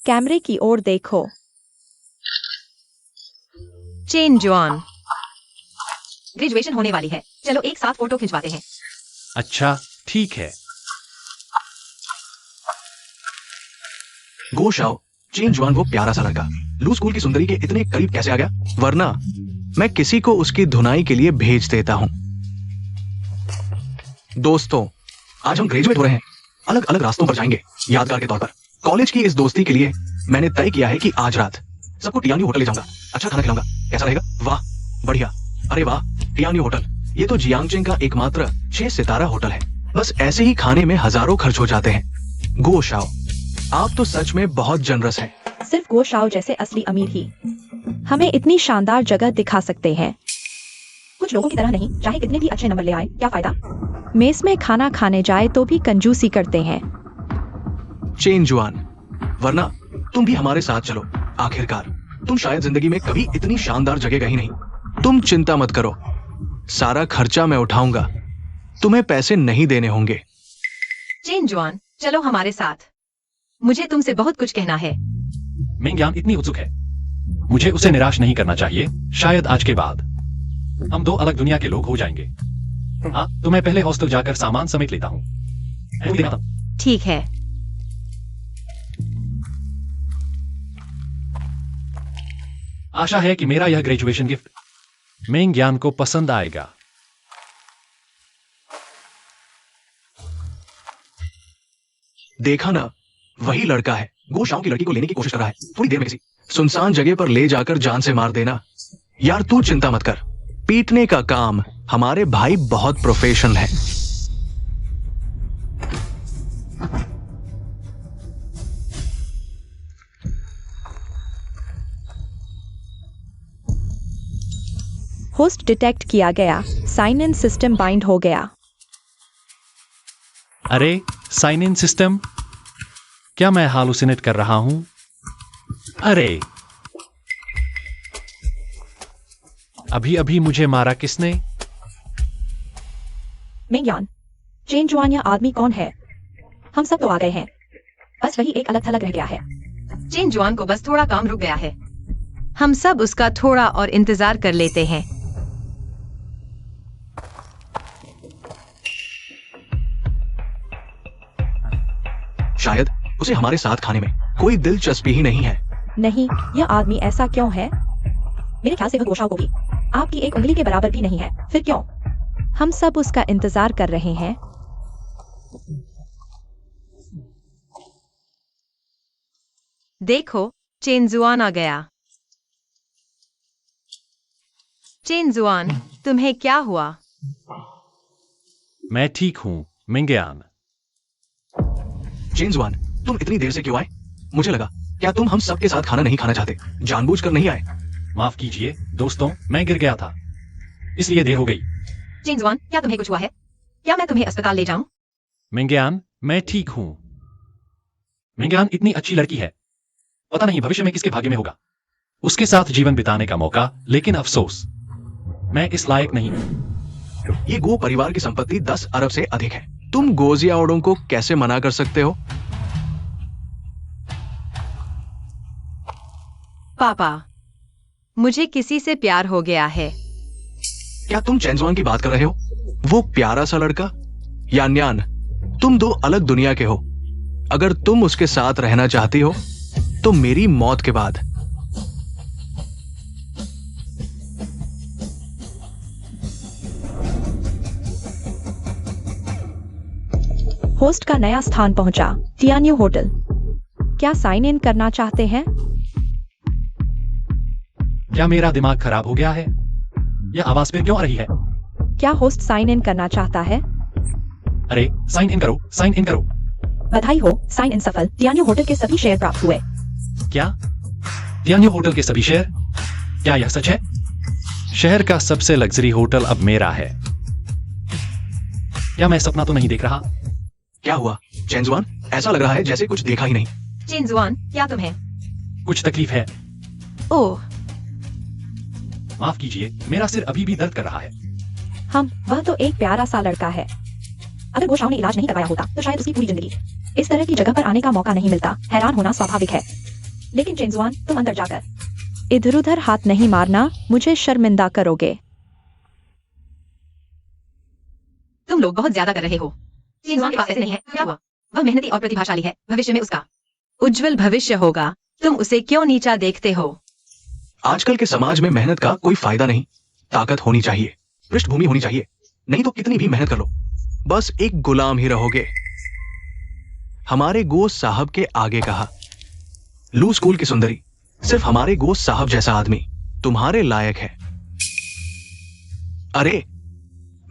कैमरे की ओर देखो। चेन जुआन, ग्रेजुएशन होने वाली है, चलो एक साथ फोटो खिंचवाते हैं। अच्छा ठीक है। गो शाओ, चेन जुआन वो प्यारा सा लड़का लू स्कूल की सुंदरी के इतने करीब कैसे आ गया? वरना मैं किसी को उसकी धुनाई के लिए भेज देता हूं। दोस्तों, आज हम ग्रेजुएट हो रहे हैं, अलग अलग रास्तों पर जाएंगे यादगार के तौर पर। कॉलेज की इस दोस्ती के लिए मैंने तय किया है कि आज रात सबको टियानी होटल ले जाऊंगा, अच्छा खाना खिलाऊंगा। कैसा रहेगा? वाह बढ़िया, अरे वाह, टियानी होटल, ये तो जियांगजेन का एकमात्र 6 सितारा होटल है। बस ऐसे ही खाने में हजारों खर्च हो जाते हैं। गो शाओ, आप तो सच में बहुत जनरस हैं। सिर्फ गो शाओ जैसे असली अमीर ही हमें इतनी शानदार जगह दिखा सकते हैं। कुछ लोगों की तरह नहीं, चाहे कितने भी अच्छे नंबर ले आए, क्या फायदा? मेस में खाना खाने जाए तो भी कंजूसी करते हैं। चेन जुआन, वरना तुम भी हमारे साथ चलो। आखिरकार तुम शायद जिंदगी में कभी इतनी शानदार जगह गई नहीं। तुम चिंता मत करो, सारा खर्चा मैं उठाऊंगा, तुम्हें पैसे नहीं देने होंगे। चेन जुआन, चलो हमारे साथ, मुझे तुमसे बहुत कुछ कहना है। मिंगयान इतनी उत्सुक है, मुझे उसे निराश नहीं करना चाहिए। शायद आज के बाद हम 2 अलग दुनिया के लोग हो जाएंगे। हाँ, तो मैं पहले हॉस्टल जाकर सामान समेट लेता हूँ। ठीक है। आशा है कि मेरा यह ग्रेजुएशन गिफ्ट मिंगयान को पसंद आएगा। देखा ना, वही लड़का है। गो शाओ की लड़की को लेने की कोशिश कर रहा है। थोड़ी देर में किसी सुनसान जगह पर ले जाकर जान से मार देना। यार तू चिंता मत कर, पीटने का काम हमारे भाई बहुत प्रोफेशनल है। होस्ट डिटेक्ट किया गया, साइन इन सिस्टम बाइंड हो गया। अरे साइन इन सिस्टम, क्या मैं हालुसिनेट कर रहा हूं? अरे अभी अभी मुझे मारा किसने? मिंगयान, चेन जुआन या आदमी कौन है? हम सब तो आ गए हैं, बस वही एक अलग थलग रह गया है। चेन जुआन को बस थोड़ा काम रुक गया है, हम सब उसका थोड़ा और इंतजार कर लेते हैं। शायद उसे हमारे साथ खाने में कोई दिलचस्पी ही नहीं है। नहीं, यह आदमी ऐसा क्यों है? मेरे ख्याल से वह गोशाओ को भी आपकी एक उंगली के बराबर भी नहीं है। फिर क्यों? हम सब उसका इंतजार कर रहे हैं। देखो, चेन जुआन आ गया। चेन जुआन, तुम्हें क्या हुआ? मैं ठीक हूं मिंगयान। चेन जुआन, तुम इतनी देर से क्यों आए? मुझे लगा क्या तुम हम सब के साथ खाना नहीं खाना चाहते, जानबूझकर नहीं आए। माफ कीजिए दोस्तों, मैं गिर गया था, इसलिए देर हो गई। चेन जुआन, क्या तुम्हें कुछ हुआ है? क्या मैं तुम्हें अस्पताल ले जाऊं? मिंगयान, मैं ठीक हूं। मिंगयान इतनी अच्छी लड़की है, पता नहीं भविष्य में किसके भाग्य में होगा उसके साथ जीवन बिताने का मौका, लेकिन अफसोस मैं इस लायक नहीं हूं। ये गो परिवार की संपत्ति 10 अरब से अधिक है। तुम गोजियाओडों को कैसे मना कर सकते हो? पापा, मुझे किसी से प्यार हो गया है। क्या तुम चेनजुआन की बात कर रहे हो? वो प्यारा सा लड़का? यान्यान, तुम 2 अलग दुनिया के हो। अगर तुम उसके साथ रहना चाहती हो तो मेरी मौत के बाद। होस्ट का नया स्थान पहुंचा, टियान्यू होटल। क्या साइन इन करना चाहते हैं? क्या मेरा दिमाग खराब हो गया है? यह आवाज फिर क्यों आ रही है? क्या होस्ट साइन इन करना चाहता है? अरे साइन इन करो, साइन इन करो। बधाई हो, साइन इन सफल। टियान्यू होटल के सभी शेयर प्राप्त हुए। क्या टियान्यू होटल के सभी शेयर? क्या यह सच है? शहर का सबसे लग्जरी होटल अब मेरा है। क्या मैं सपना तो नहीं देख रहा? क्या हुआ चेनजुआन? ऐसा लग रहा है जैसे कुछ देखा ही नहीं। चेन जुआन, क्या तुम्हें कुछ तकलीफ है? ओह, माफ कीजिए, मेरा सिर अभी भी दर्द कर रहा है। वह तो एक प्यारा सा लड़का है। अगर गोशाओ ने इलाज नहीं करवाया होता तो शायद उसकी पूरी जिंदगी इस तरह की जगह पर आने का मौका नहीं मिलता। हैरान होना स्वाभाविक है। लेकिन चेंजुआन, तुम अंदर जाकर इधर उधर हाथ नहीं मारना, मुझे शर्मिंदा करोगे। तुम लोग बहुत ज्यादा कर रहे हो। चेंजुआन के पास पैसे नहीं है, क्या हुआ? वह मेहनती और प्रतिभाशाली है, भविष्य में उसका उज्जवल भविष्य होगा। तुम उसे क्यों नीचा देखते हो? आजकल के समाज में मेहनत का कोई फायदा नहीं। ताकत होनी चाहिए, पृष्ठभूमि होनी चाहिए, नहीं तो कितनी भी मेहनत कर लो बस एक गुलाम ही रहोगे। हमारे गोश्त साहब के आगे कहा, लू स्कूल की सुंदरी, सिर्फ हमारे गोश्त साहब जैसा आदमी तुम्हारे लायक है। अरे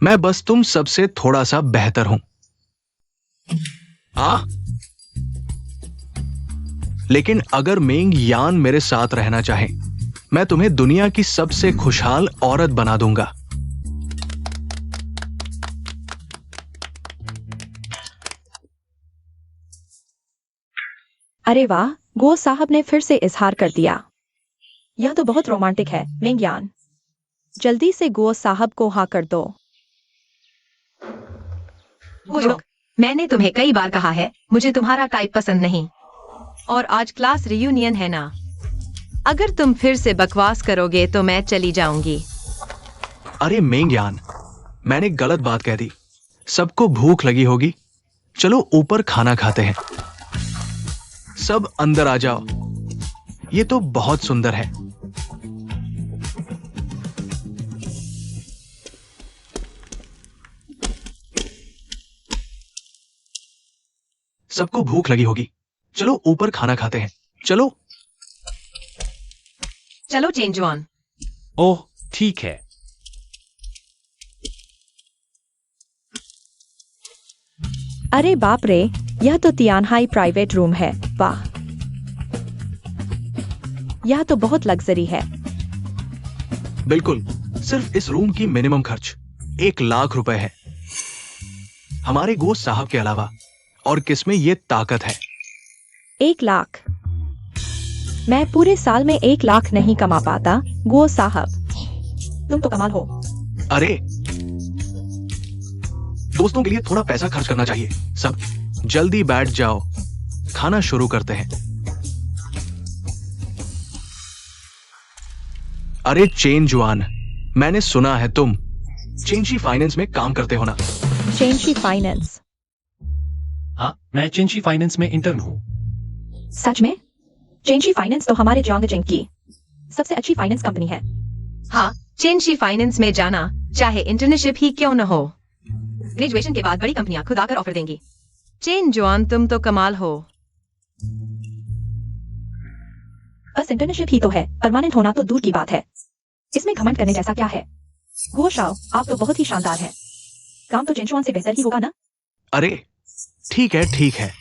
मैं बस तुम सबसे थोड़ा सा बेहतर हूं। लेकिन अगर मेंग यान मेरे साथ रहना चाहे, मैं तुम्हें दुनिया की सबसे खुशहाल औरत बना दूंगा। अरे वाह, गो साहब ने फिर से इजहार कर दिया। यह तो बहुत रोमांटिक है मेंगयान। जल्दी से गो साहब को हाँ कर दो। लोग, मैंने तुम्हें कई बार कहा है, मुझे तुम्हारा टाइप पसंद नहीं। और आज क्लास रियूनियन है ना? अगर तुम फिर से बकवास करोगे तो मैं चली जाऊंगी। अरे मेंगयान, मैंने गलत बात कह दी। सबको भूख लगी होगी, चलो ऊपर खाना खाते हैं। सब अंदर आ जाओ, ये तो बहुत सुंदर है। सबको भूख लगी होगी, चलो ऊपर खाना खाते हैं। चलो चलो चेंजुआन। ओह ठीक है। अरे बाप रे, यह तो तियानहाई प्राइवेट रूम है। वाह, यह तो बहुत लग्जरी है। बिल्कुल, सिर्फ इस रूम की मिनिमम खर्च 1 लाख रुपए है, हमारे गोश्त साहब के अलावा। और किसमें ये ताकत है? 1 लाख? मैं पूरे साल में 1 लाख नहीं कमा पाता गो साहब। तुम तो कमाल हो। अरे दोस्तों के लिए थोड़ा पैसा खर्च करना चाहिए। सब जल्दी बैठ जाओ, खाना शुरू करते हैं। अरे चेंजुआन, मैंने सुना है तुम चेंजी फाइनेंस में काम करते हो ना? चेंजी फाइनेंस? हाँ, मैं चेंजी फाइनेंस में इंटर्न हूँ। सच में? चेंजी फाइनेंस तो हमारे जोंगजिंग की सबसे अच्छी फाइनेंस कंपनी है। हाँ, चेंजी फाइनेंस में जाना, चाहे इंटर्नशिप ही क्यों न हो। ग्रेजुएशन के बाद बड़ी कंपनियां खुद आकर ऑफर देंगी। चेंजुआन, तुम तो कमाल हो। बस इंटर्नशिप ही तो है, परमानेंट होना तो दूर की बात है। इसमें घमंड करने जैसा क्या है? गो शाओ, आप तो बहुत ही शानदार हैं। काम तो चेंजुआन से बेहतर ही होगा ना? अरे ठीक है ठीक है,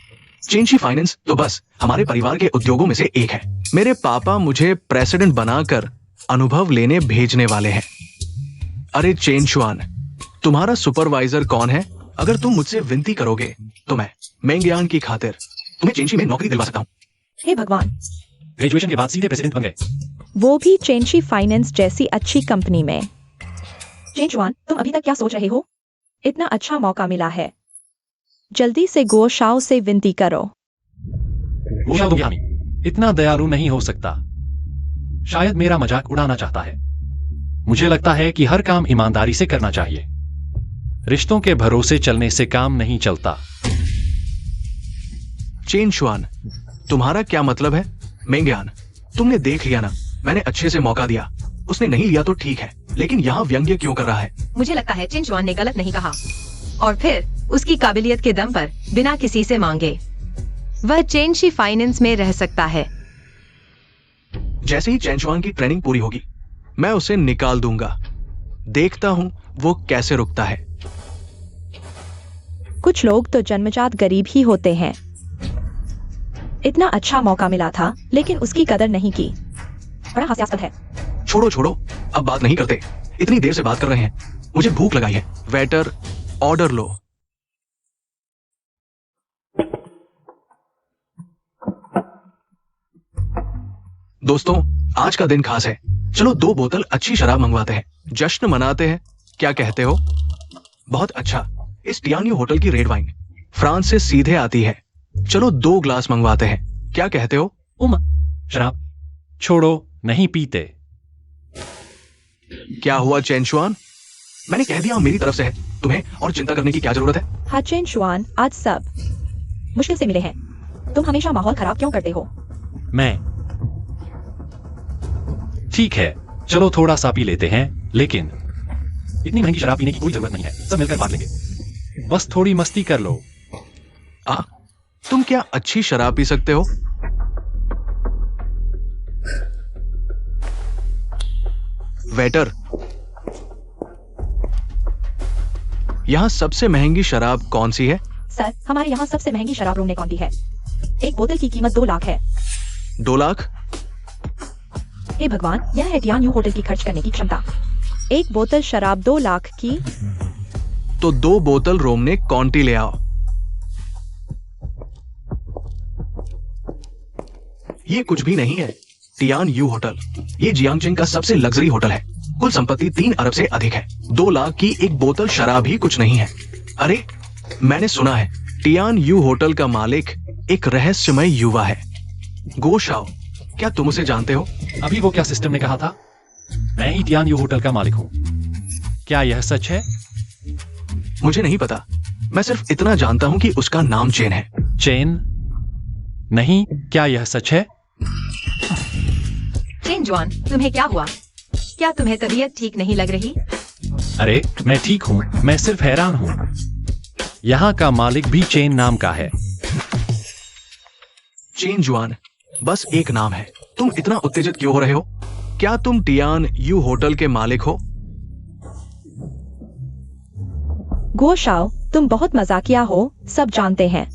चेंजी फाइनेंस तो बस हमारे परिवार के उद्योगों में से एक है। मेरे पापा मुझे प्रेसिडेंट बनाकर अनुभव लेने भेजने वाले हैं। अरे चेंजुआन, तुम्हारा सुपरवाइजर कौन है? अगर तुम मुझसे विनती करोगे तो मैं मेंगयान की खातिर तुम्हें चेंजी में नौकरी दिलवा सकता हूँ। हे भगवान, ग्रेजुएशन के बाद सीधे प्रेसिडेंट बन गए। वो भी चेंजी फाइनेंस जैसी अच्छी कंपनी में। चेंजुआन, तुम अभी तक क्या सोच रहे हो? इतना अच्छा मौका मिला है, जल्दी से गो शाओ से विनती करो। वो तो यामी इतना दयालु नहीं हो सकता। शायद मेरा मजाक उड़ाना चाहता है। मुझे लगता है कि हर काम ईमानदारी से करना चाहिए। रिश्तों के भरोसे चलने से काम नहीं चलता। चेंजुआन, तुम्हारा क्या मतलब है? मेंगयान, तुमने देख लिया ना, मैंने अच्छे से मौका दिया, उसने नहीं लिया तो ठीक है, लेकिन यहाँ व्यंग्य क्यों कर रहा है? मुझे लगता है चेंजुआन ने गलत नहीं कहा, और फिर उसकी काबिलियत के दम पर बिना किसी से मांगे वह चेंजी फाइनेंस में रह सकता है। जैसे ही चेंजुआन की ट्रेनिंग पूरी होगी, मैं उसे निकाल दूंगा। देखता हूं वो कैसे रुकता है। कुछ लोग तो जन्मजात गरीब ही होते हैं। इतना अच्छा मौका मिला था, लेकिन उसकी कदर नहीं की। बड़ा हास्यास्पद है। छोड़ो छोड़ो, अब बात नहीं करते, इतनी देर से बात कर रहे हैं, मुझे भूख लगाई है। Waiter, order low. दोस्तों, आज का दिन खास है, चलो 2 बोतल अच्छी शराब मंगवाते हैं, जश्न मनाते हैं। क्या कहते हो? बहुत अच्छा, इस टियान्यू होटल की रेड वाइन फ्रांस से सीधे आती है। चलो 2 ग्लास मंगवाते हैं, क्या कहते हो? शराब छोड़ो, नहीं पीते। क्या हुआ चेनशुआन? मैंने कह दिया मेरी तरफ से है, तुम्हें और चिंता करने की क्या जरूरत है? हाँ चेन शुआन, आज सब मुश्किल से मिले हैं। तुम हमेशा माहौल खराब क्यों करते हो? मैं ठीक है, चलो थोड़ा सा पी लेते हैं, लेकिन इतनी महंगी शराब पीने की कोई जरूरत नहीं है, सब मिलकर बांट लेंगे। बस थोड़ी मस्ती कर लो। तुम क्या अच्छी शराब पी सकते हो? वेटर, यहां सबसे महंगी शराब कौन सी है? सर, हमारे यहाँ सबसे महंगी शराब रूम ने कौन दी है? एक बोतल की कीमत 2 लाख है। 2 लाख? हे भगवान, यह है टियान यू होटल की खर्च करने की क्षमता। एक बोतल शराब 2 लाख की। तो 2 बोतल रोमने कॉन्टी ले आओ। ये कुछ भी नहीं है, टियान यू होटल। ये जियांगचेंग का सबसे लग्जरी होटल है। कुल संपत्ति 3 अरब से अधिक है। 2 लाख की एक बोतल शराब ही कुछ नहीं है। अरे, मैंने सुना है टियान यू होटल का मालिक एक रहस्यमय युवा है। गो शाओ, क्या तुम उसे जानते हो? अभी वो क्या सिस्टम ने कहा था? मैं ही टियान यू होटल का मालिक हूं। क्या यह सच है? मुझे नहीं पता, मैं सिर्फ इतना जानता हूं कि उसका नाम चेन है। चेन? नहीं, क्या यह सच है? चेन जुआन, तुम्हें क्या हुआ? क्या तुम्हें तबीयत ठीक नहीं लग रही? अरे, मैं ठीक हूं, मैं सिर्फ हैरान हूं। यहाँ का मालिक भी चेन नाम का है। चेन जुआन बस एक नाम है। तुम इतना उत्तेजित क्यों हो रहे हो? क्या तुम टियान यू होटल के मालिक हो? गो शाओ, तुम बहुत मजाकिया हो, सब जानते हैं।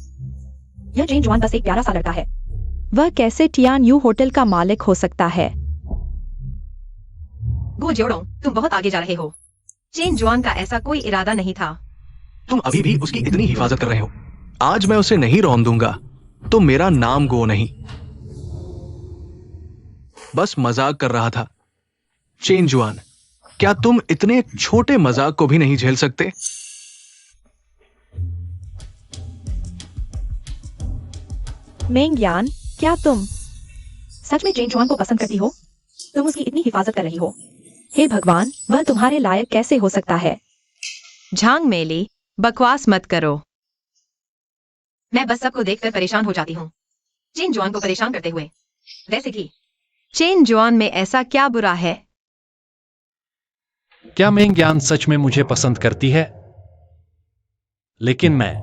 यह चेन जुआन बस एक प्यारा सा लड़का है। वह कैसे टियान यू होटल का मालिक हो सकता है? गो जोड़ो, तुम बहुत आगे जा रहे हो। चेन जुआन का ऐसा कोई इरादा नहीं था। तुम अभी भी उसकी इतनी हिफाजत कर रहे हो। आज मैं उसे नहीं रौन दूंगा, तो मेरा नाम गो नहीं। बस मजाक कर रहा था। चेन जुआन, क्या तुम इतने छोटे मजाक को भी नहीं झेल सकते? मेंग्यान, क्या तुम सच में चेन जुआन को पसंद करती हो? तुम उसकी इतनी हिफाजत कर रही हो। हे भगवान, वह तुम्हारे लायक कैसे हो सकता है? झांग मेली, बकवास मत करो। मैं बस सबको देखकर परेशान हो जाती हूँ, चेन जुआन को परेशान करते हुए। वैसे भी चेन जुआन में ऐसा क्या बुरा है? क्या मेंग्यान सच में मुझे पसंद करती है? लेकिन मैं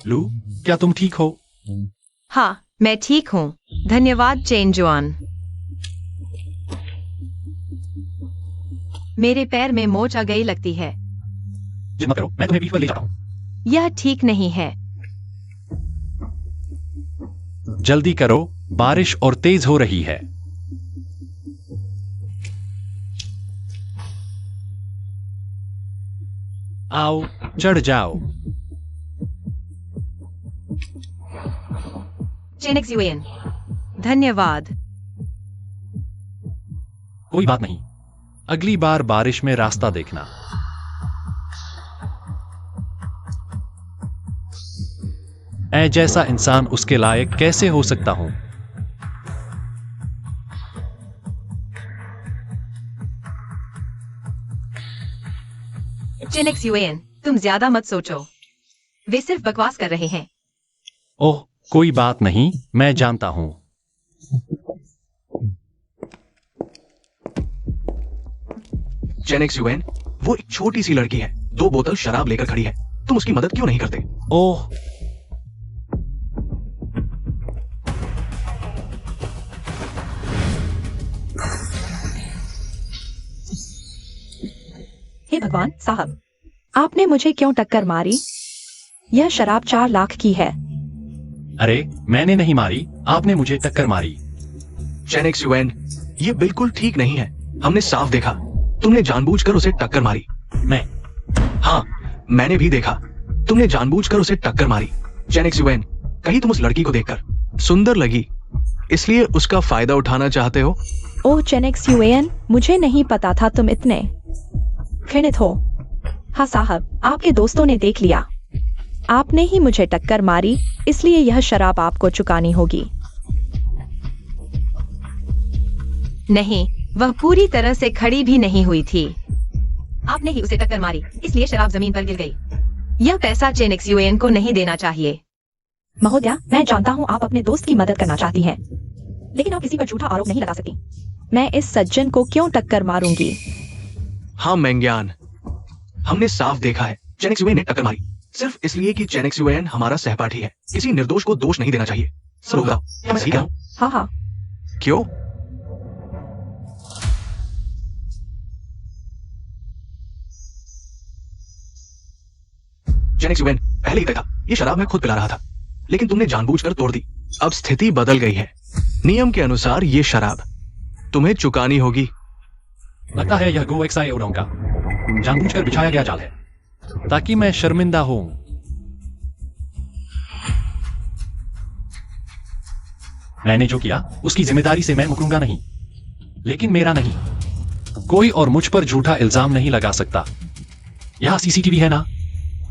लू, क्या तुम ठीक हो? हाँ, मैं ठीक हूँ, धन्यवाद चेन जुआन। मेरे पैर में मोच आ गई लगती है। जिद मत करो, मैं तुम्हें बीच पर ले जाता हूं। यह ठीक नहीं है। जल्दी करो, बारिश और तेज हो रही है। आओ, चढ़ जाओ। चेनेक्स यूएन, धन्यवाद। कोई बात नहीं, अगली बार बारिश में रास्ता देखना। ऐ जैसा इंसान उसके लायक कैसे हो सकता हूं? चेनेक्स यूएन, तुम ज्यादा मत सोचो, वे सिर्फ बकवास कर रहे हैं। ओह, कोई बात नहीं, मैं जानता हूं। चेनेक्स युएन, वो एक छोटी सी लड़की है, 2 बोतल शराब लेकर खड़ी है। तुम उसकी मदद क्यों नहीं करते? ओह, हे भगवान साहब, आपने मुझे क्यों टक्कर मारी? यह शराब 4 लाख की है। अरे मैंने नहीं मारी, आपने मुझे टक्कर मारी। चेन एक्स यूएन, ये बिल्कुल ठीक नहीं है। हमने साफ देखा, तुमने जानबूझकर उसे टक्कर मारी। मैं हाँ, मैंने भी देखा, तुमने जानबूझकर उसे टक्कर मारी। चेन एक्स यूएन, कहीं तुम उस लड़की को देखकर सुंदर लगी, इसलिए उसका फायदा उठाना चाहते हो? ओह चेनेक्स यूएन, मुझे नहीं पता था तुम इतने घृणित हो। हाँ साहब, आपके दोस्तों ने देख लिया। आपने ही मुझे टक्कर मारी, इसलिए यह शराब आपको चुकानी होगी। नहीं, वह पूरी तरह से खड़ी भी नहीं हुई थी। आपने ही उसे टक्कर मारी, इसलिए शराब जमीन पर गिर गई। यह पैसा चेन एक्स यूएन को नहीं देना चाहिए। महोदया, मैं जानता हूँ आप अपने दोस्त की मदद करना चाहती हैं, लेकिन आप किसी पर झूठा आरोप नहीं लगा सकती। मैं इस सज्जन को क्यों टक्कर मारूंगी? हाँ मेंग्यान, हमने साफ देखा है, चेन एक्स यूएन ने टक्कर मारी सिर्फ इसलिए कि चेन एक्स यूएन हमारा सहपाठी है। किसी निर्दोष को दोष नहीं देना चाहिए। सर बताओ, क्या मैं सही कह रहा हूं? हाँ हाँ, क्यों? चेन एक्स यूएन, पहले ही तय था, ये शराब मैं खुद पिला रहा था, लेकिन तुमने जानबूझकर तोड़ दी। अब स्थिति बदल गई है। नियम के अनुसार ये शराब तुम्हें चुकानी होगी। लगता है यह गो एक्साई ओडोंग का जानबूझकर बिछाया गया जाल है, ताकि मैं शर्मिंदा हूं। मैंने जो किया उसकी जिम्मेदारी से मैं मुकरूंगा नहीं, लेकिन मेरा नहीं। कोई और मुझ पर झूठा इल्जाम नहीं लगा सकता। यहां सीसीटीवी है ना?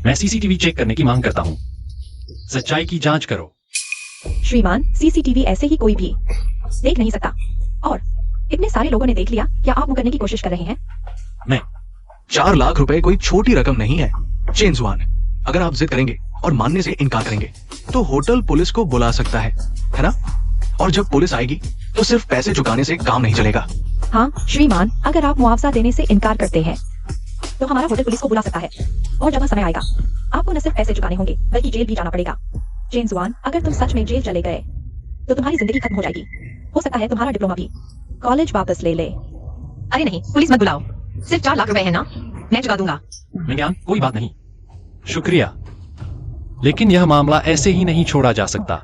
मैं सीसीटीवी चेक करने की मांग करता हूं। सच्चाई की जांच करो। श्रीमान, सीसीटीवी ऐसे ही कोई भी देख नहीं सकता, और इतने सारे लोगों ने देख लिया। क्या आप वो करने की कोशिश कर रहे हैं? मैं 4 लाख रुपए कोई छोटी रकम नहीं है। चेन जुआन, अगर आप जिद करेंगे और मानने से इनकार करेंगे तो होटल पुलिस को बुला सकता है ना? और जब पुलिस आएगी तो सिर्फ पैसे चुकाने से काम नहीं चलेगा। हाँ श्रीमान, अगर आप मुआवजा देने से इनकार करते हैं तो हमारा होटल पुलिस को बुला सकता है, और जब वह समय आएगा आपको न सिर्फ पैसे चुकाने होंगे बल्कि जेल भी जाना पड़ेगा। चेन जुआन, अगर तुम सच में जेल चले गए तो तुम्हारी जिंदगी खत्म हो जाएगी। हो सकता है तुम्हारा डिप्लोमा भी कॉलेज वापस ले ले। अरे नहीं, पुलिस मत बुलाओ। सिर्फ 4 लाख रुपए है ना, मैं चुका दूंगा। विज्ञान, कोई बात नहीं, शुक्रिया, लेकिन यह मामला ऐसे ही नहीं छोड़ा जा सकता।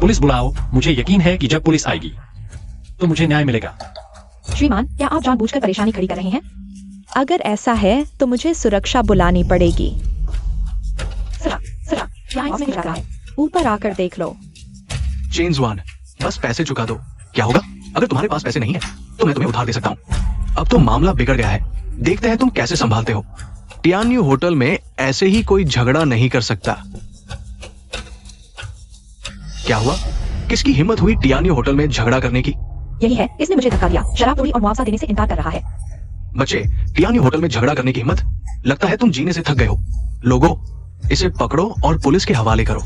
पुलिस बुलाओ। मुझे यकीन है कि जब पुलिस आएगी तो मुझे न्याय मिलेगा। श्रीमान, क्या आप जानबूझकर परेशानी खड़ी कर रहे हैं? अगर ऐसा है तो मुझे सुरक्षा बुलानी पड़ेगी। सरा, यहाँ इसमें क्या रहा है? ऊपर आकर देख लो। चेन जुआन, बस पैसे चुका दो। क्या होगा? अगर तुम्हारे पास पैसे नहीं है तो मैं तुम्हें उधार दे सकता हूँ। अब तो मामला बिगड़ गया है, देखते हैं तुम कैसे संभालते हो। टियान्यू होटल में ऐसे ही कोई झगड़ा नहीं कर सकता। क्या हुआ? किसकी हिम्मत हुई टियान्यू होटल में झगड़ा करने की? यही है, इसने मुझे धक्का दिया, शराब तोड़ी और मुआवजा देने से इनकार कर रहा है। बच्चे, टियान्यू होटल में झगड़ा करने की हिम्मत? लगता है तुम जीने से थक गए हो। लोगों, इसे पकड़ो और पुलिस के हवाले करो।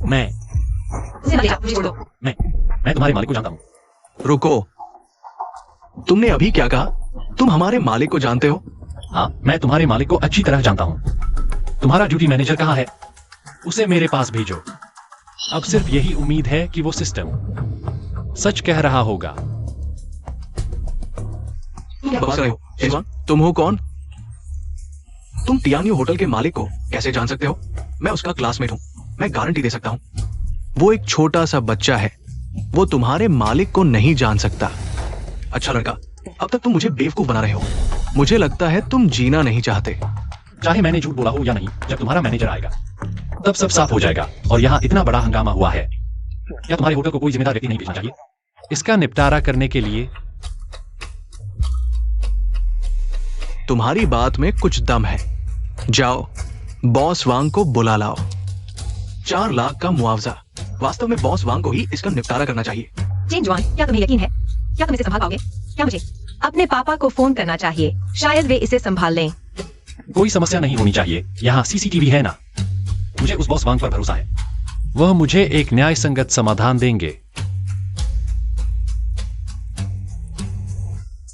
मैं तुम्हारे मालिक को जानता हूँ। रुको, तुमने अभी क्या कहा? तुम हमारे मालिक को जानते हो? हाँ, मैं तुम्हारे मालिक को अच्छी तरह जानता हूँ। तुम्हारा ड्यूटी मैनेजर कहाँ है? उसे मेरे पास भेजो। अब सिर्फ यही उम्मीद है कि वो सिस्टम सच कह रहा होगा। क्या बता रहे हो? शिवा, तुम हो कौन? तुम टियान्यू होटल के मालिक को कैसे जान सकते हो? मैं उसका क्लासमेट हूँ, मैं गारंटी दे सकता हूँ। वो एक छोटा सा बच्चा है, वो तुम्हारे मालिक को नहीं जान सकता। अच्छा लड़का, अब तक तुम मुझे बेवकूफ बना रहे हो। मुझे लगता है तुम जीना नहीं चाहते। चाहे मैंने झूठ बोला हो या नहीं, जब तुम्हारा मैनेजर आएगा तब सब साफ हो जाएगा। और यहाँ इतना बड़ा हंगामा हुआ है, क्या तुम्हारे होटल को कोई जिम्मेदार व्यक्ति नहीं भेजना चाहिए? इसका निपटारा करने के लिए तुम्हारी बात में कुछ दम है। जाओ, बॉस वांग को बुला लाओ। 4 लाख का मुआवजा। वास्तव में बॉस वांग को ही इसका निपटारा करना चाहिए। चेन जुआन, क्या तुम्हें यकीन है? क्या तुम इसे संभाल पाओगे? क्या मुझे अपने पापा को फोन करना चाहिए? शायद वे इसे संभाल लें। कोई समस्या नहीं होनी चाहिए। यहाँ सीसीटीवी है ना? मुझे उस बॉस वांग पर भरोसा है, वह मुझे एक न्याय संगत समाधान देंगे।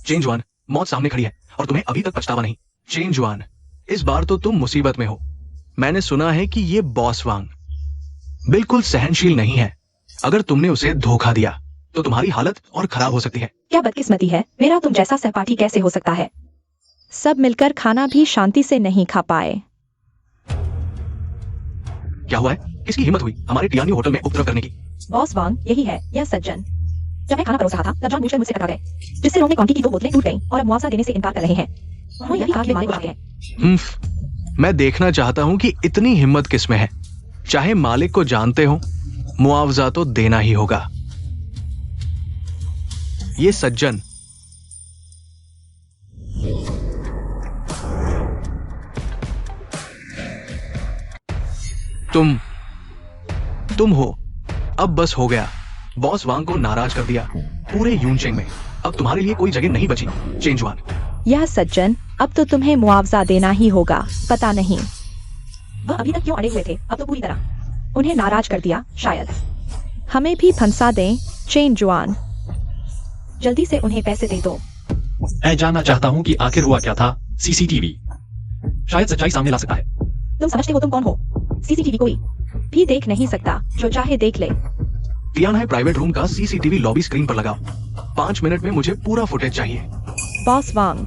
चेन जुआन, मौत सामने खड़ी है और तुम्हें अभी तक पछतावा नहीं। चेन जुआन, इस बार तो तुम मुसीबत में हो। मैंने सुना है कि ये बॉस वांग बिल्कुल सहनशील नहीं है। अगर तुमने उसे धोखा दिया तो तुम्हारी हालत और खराब हो सकती है। क्या बदकिस्मती है, मेरा तुम जैसा सहपाठी कैसे हो सकता है? सब मिलकर खाना भी शांति से नहीं खा पाए। क्या हुआ है? किसकी हिम्मत हुई हमारे टियानी होटल में उपद्रव करने की? बॉस वांग, यही है यह सज्जन। जब मैं खाना परोस रहा था तब जानबूझकर मुझसे टकरा गए, जिससे रोंगटे कॉन्टी की 2 बोतलें टूट गईं और अब मुआवजा देने से इनकार कर रहे हैं। उन्होंने यही कहा कि मालिक बुलाते हैं। मैं देखना चाहता हूं कि इतनी हिम्मत किसमें है। चाहे मालिक को जानते हो, मुआवजा तो देना ही होगा। ये सज्जन तुम हो। अब बस हो गया। बॉस वांग को नाराज कर दिया पूरे यूनचेंग में। अब तुम्हारे लिए कोई जगह नहीं बची चेंजुआन। यह सज्जन, अब तो तुम्हें मुआवजा देना ही होगा। पता नहीं वह अभी तक क्यों अड़े हुए थे, अब तो पूरी तरह उन्हें नाराज कर दिया। शायद हमें भी फंसा दें चेंजुआन। जल्दी से उन्हें पैसे दे दो। मैं जानना चाहता हूँ कि आखिर हुआ क्या था। सीसीटीवी शायद सच्चाई सामने ला सकता है। तुम समझते हो तुम कौन हो? सीसीटीवी कोई भी देख नहीं सकता, जो चाहे देख ले। टियाना है प्राइवेट रूम का सीसीटीवी लॉबी स्क्रीन पर लगाओ। 5 मिनट में मुझे पूरा फुटेज चाहिए। बॉस वांग,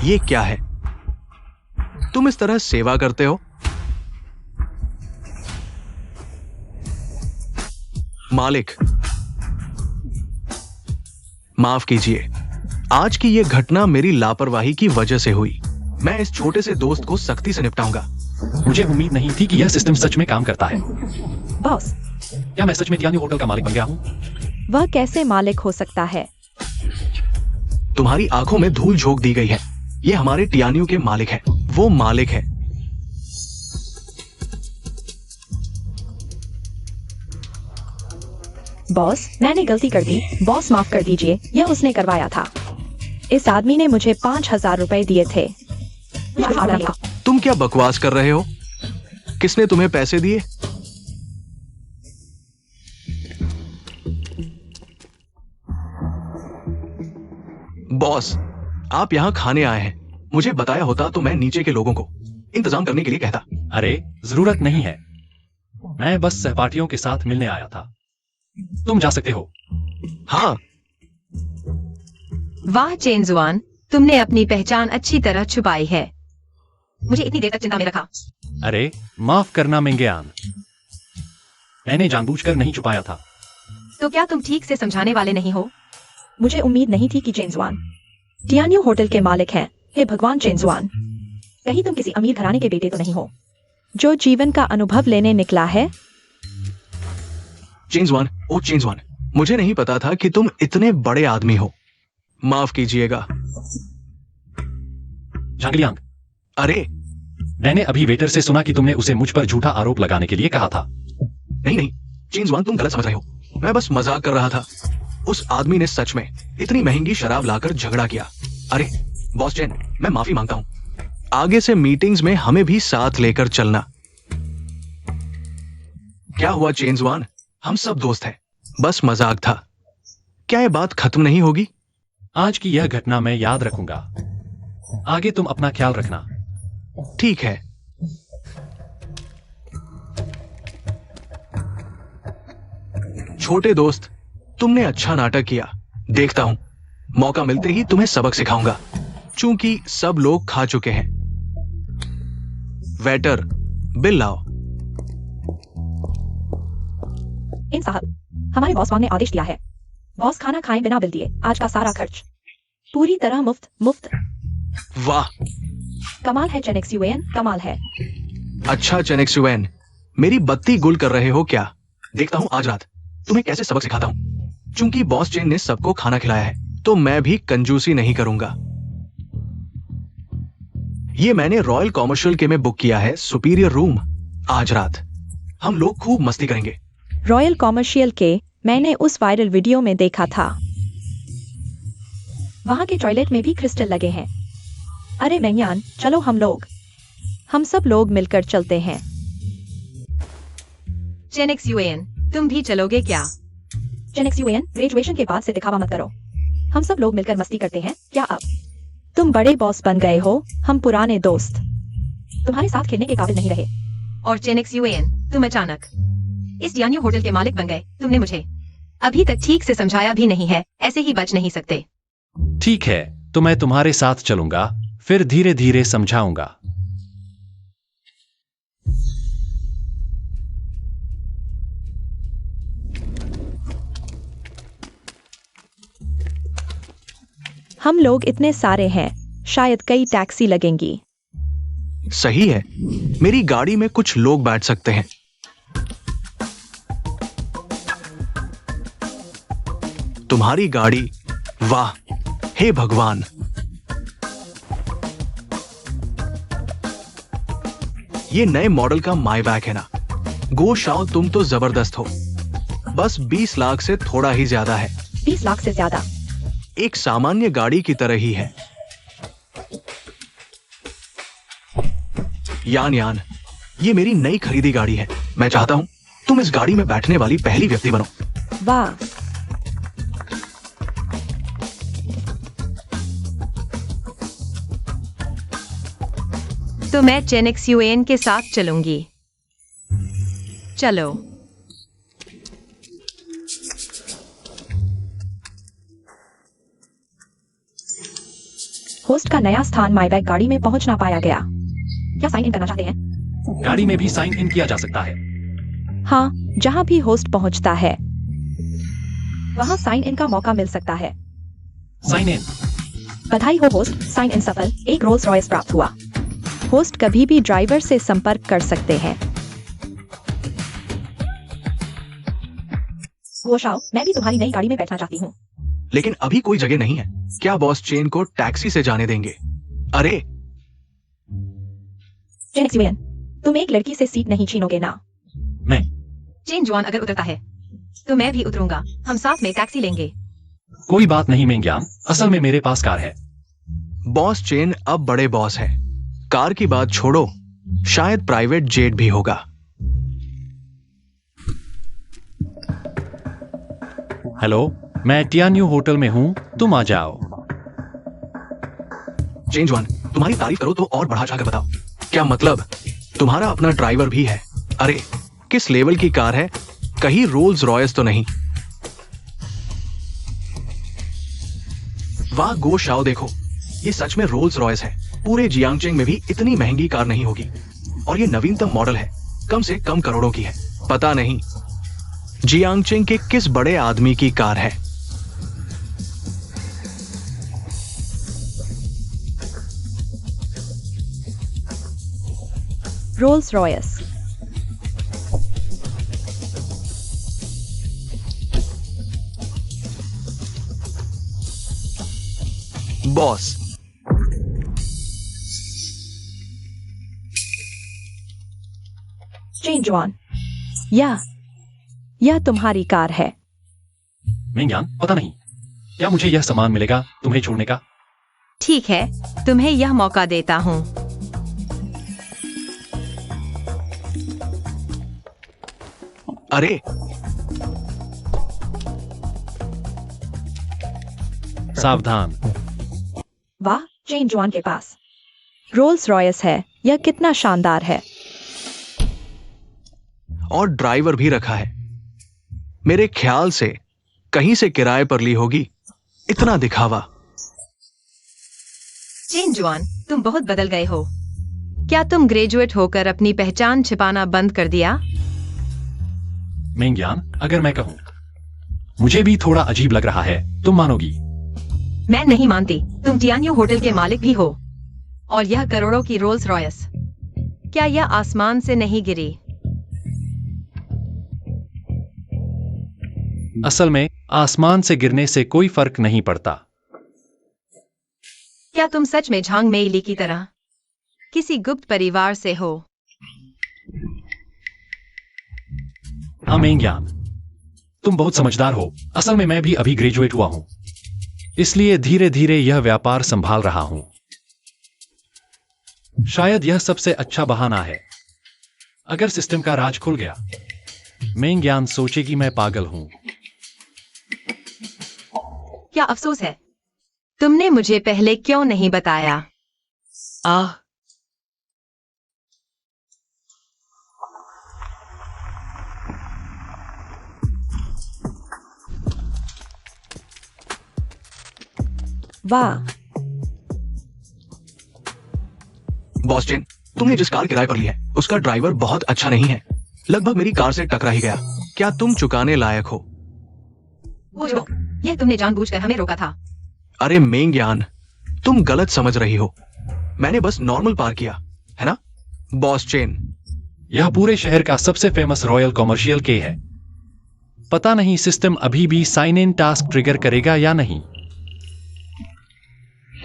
ये क्या है? तुम इस तरह सेवा करते हो? मालिक, माफ कीजिए। आज की यह घटना मेरी लापरवाही की वजह से हुई। मैं इस छोटे से दोस्त को सख्ती से निपटाऊंगा। मुझे उम्मीद नहीं थी कि यह सिस्टम सच में काम करता है। बॉस, क्या मैं सच में टियानी होटल का मालिक बन गया हूँ? वह कैसे मालिक हो सकता है? तुम्हारी आंखों में धूल झोंक दी गई है। ये हमारे टियानियों के मालिक है। वो मालिक है। बॉस, मैंने गलती कर दी। बॉस माफ कर दीजिए, यह उसने करवाया था। इस आदमी ने मुझे 5000 रुपए दिए थे। तुम क्या बकवास कर रहे हो? किसने तुम्हें पैसे दिए? बॉस, आप यहां खाने आए हैं। मुझे बताया होता तो मैं नीचे के लोगों को इंतजाम करने के लिए कहता। अरे जरूरत नहीं है, मैं बस सहपाठियों के साथ मिलने आया था। तुम जा सकते हो। हाँ। वाह चेंजुआन, तुमने अपनी पहचान अच्छी तरह छुपाई है। मुझे इतनी देर तक चिंता में रखा। अरे माफ करना मिंगयान, मैंने जानबूझकर नहीं छुपाया था। तो क्या तुम ठीक से समझाने वाले नहीं हो? मुझे उम्मीद नहीं थी कि चेंजुआन टियानियो होटल के मालिक हैं। हे भगवान चेंजुआन, कहीं तुम किसी अमीर घराने के बेटे तो नहीं हो जो जीवन का अनुभव लेने निकला है? चेंजुआन, ओ चेंजुआन, मुझे नहीं पता था कि तुम इतने बड़े आदमी हो। माफ कीजिएगा। झांगलियांग, अरे मैंने अभी वेटर से सुना कि तुमने उसे मुझ पर झूठा आरोप लगाने के लिए कहा था। नहीं, चेंजुआन, तुम गलत समझ रहे हो। मैं बस मजाक कर रहा था। उस आदमी ने सच में इतनी महंगी शराब लाकर झगड़ा किया। अरे बॉस चेन, मैं माफी मांगता हूं। आगे से मीटिंग्स में हमें भी साथ लेकर चलना। क्या हुआ चेंजुआन? हम सब दोस्त हैं। बस मजाक था। क्या यह बात खत्म नहीं होगी? आज की यह घटना मैं याद रखूंगा। आगे तुम अपना ख्याल रखना। ठीक है। छोटे दोस्त, तुमने अच्छा नाटक किया। देखता हूं, मौका मिलते ही तुम्हें सबक सिखाऊंगा। चूंकि सब लोग खा चुके हैं। वेटर, बिल लाओ। इन साहब, हमारे बॉस वांग ने आदेश दिया है। बॉस खाना खाएं बिना बिल दिए। आज का सारा खर्च पूरी तरह मुफ्त। वाह, कमाल है चेनेक्सुएन, कमाल है। अच्छा चेनेक्सुएन, मेरी बत्ती गुल कर रहे हो क्या? देखता हूं आज रात तुम्हें कैसे सबक सिखाता हूं। चूंकि बॉस चेन ने सबको खाना खिलाया है, तो मैं भी कंजूसी नहीं करूंगा। ये मैंने रॉयल कॉमर्शियल के में बुक किया है, सुपीरियर रूम। आज रात हम लोग खूब मस्ती करेंगे। रॉयल कॉमर्शियल के मैंने उस वायरल वीडियो में देखा था। वहां के टॉयलेट में भी क्रिस्टल लगे हैं। अरे मैंयान, चलो हम सब लोग मिलकर चलते हैं। चेनेक्सुएन, तुम भी चलोगे क्या? चेनेक्सुएन, ग्रेजुएशन के बाद से दिखावा मत करो। हम सब लोग मिलकर मस्ती करते हैं क्या अब? तुम बड़े बॉस बन गए हो, हम पुराने दोस्त तुम्हारे साथ खेलने के काबिल नहीं रहे। और चेनेक्सुएन, तुम अचानक इस टियानियो होटल के मालिक बन गए। तुमने मुझे अभी तक ठीक से समझाया भी नहीं है, ऐसे ही बच नहीं सकते। ठीक है, तो मैं तुम्हारे साथ चलूंगा, फिर धीरे धीरे समझाऊंगा। हम लोग इतने सारे हैं, शायद कई टैक्सी लगेंगी। सही है, मेरी गाड़ी में कुछ लोग बैठ सकते हैं। तुम्हारी गाड़ी, वाह, हे भगवान। ये नए मॉडल का माई बैक है ना? गो शाओ, तुम तो जबरदस्त हो। बस 20 लाख से थोड़ा ही ज्यादा है। 20 लाख से ज्यादा? एक सामान्य गाड़ी की तरह ही है। यान यान, ये मेरी नई खरीदी गाड़ी है। मैं चाहता हूं तुम इस गाड़ी में बैठने वाली पहली व्यक्ति बनो। वाह, तो मैं चेनेक्स यूएन के साथ चलूंगी। चलो। होस्ट का नया स्थान माईबैक गाड़ी में पहुंच ना पाया गया। क्या साइन इन करना चाहते हैं? गाड़ी में भी साइन इन किया जा सकता है। हाँ, जहां भी होस्ट पहुंचता है वहां साइन इन का मौका मिल सकता है। Sign in. बधाई हो होस्ट, साइन इन सफल, एक रोल्स रॉयस प्राप्त हुआ। होस्ट कभी भी ड्राइवर से संपर्क कर सकते हैं। गोशाओ, मैं भी तुम्हारी नई गाड़ी में बैठना चाहती हूँ। लेकिन अभी कोई जगह नहीं है। क्या बॉस चेन को टैक्सी से जाने देंगे? अरे चेनेक्स यूएन, तुम एक लड़की से सीट नहीं छीनोगे ना? मैं। चेन जुआन अगर उतरता है तो मैं भी उतरूंगा। हम साथ में टैक्सी लेंगे। कोई बात नहीं मेंग्यान, असल में मेरे पास कार है। बॉस चेन अब बड़े बॉस हैं। कार की बात छोड़ो, शायद प्राइवेट जेट भी होगा। हेलो, मैं टियान्यू होटल में हूँ, तुम आ जाओ। चेन जुआन, तुम्हारी तारीफ करो तो और बढ़ा चढ़ाकर बताओ। क्या मतलब? तुम्हारा अपना ड्राइवर भी है? अरे किस लेवल की कार है? कहीं रोल्स रॉयस तो नहीं? वाह गो शाओ, देखो, ये सच में रोल्स रॉयस है। पूरे जियांगचेंग में भी इतनी महंगी कार नहीं होगी। और ये नवीनतम मॉडल है, कम से कम करोड़ों की है। पता नहीं जियांगचेंग के किस बड़े आदमी की कार है। Rolls Royce. बॉस, चेन जुआन, यह तुम्हारी कार है। मेंग्यान, पता नहीं, क्या मुझे यह सामान मिलेगा तुम्हें छोड़ने का? ठीक है, तुम्हें यह मौका देता हूँ। अरे सावधान। वाह, चेन जुआन के पास रोल्स रॉयस है। यह कितना शानदार है। और ड्राइवर भी रखा है। मेरे ख्याल से कहीं से किराए पर ली होगी। इतना दिखावा। चेन जुआन, तुम बहुत बदल गए हो। क्या तुम ग्रेजुएट होकर अपनी पहचान छिपाना बंद कर दिया? मेंग्यान, अगर मैं कहूँ, मुझे भी थोड़ा अजीब लग रहा है, तुम मानोगी? मैं नहीं मानती। तुम टियान्यू होटल के मालिक भी हो, और यह करोड़ों की रोल्स रॉयस, क्या यह आसमान से नहीं गिरी? असल में आसमान से गिरने से कोई फर्क नहीं पड़ता। क्या तुम सच में झांग मेइली की तरह किसी गुप्त परिवार से हो? हाँ मेंग्यान, तुम बहुत समझदार हो। असल में मैं भी अभी ग्रेजुएट हुआ हूँ, इसलिए धीरे धीरे यह व्यापार संभाल रहा हूं। शायद यह सबसे अच्छा बहाना है। अगर सिस्टम का राज खुल गया, मेंग्यान सोचेगी मैं पागल हूं। क्या अफसोस है, तुमने मुझे पहले क्यों नहीं बताया? वाह, बॉस चेन, तुमने जिस कार किराए पर ली है उसका ड्राइवर बहुत अच्छा नहीं है, लगभग मेरी कार से टकरा ही गया। क्या तुम चुकाने लायक हो? वो जो, यह तुमने जानबूझकर हमें रोका था। अरे मेंग्यान, तुम गलत समझ रही हो। मैंने बस नॉर्मल पार किया है ना बॉस चेन। यह पूरे शहर का सबसे फेमस रॉयल कॉमर्शियल के है। पता नहीं सिस्टम अभी भी साइन इन टास्क ट्रिगर करेगा या नहीं।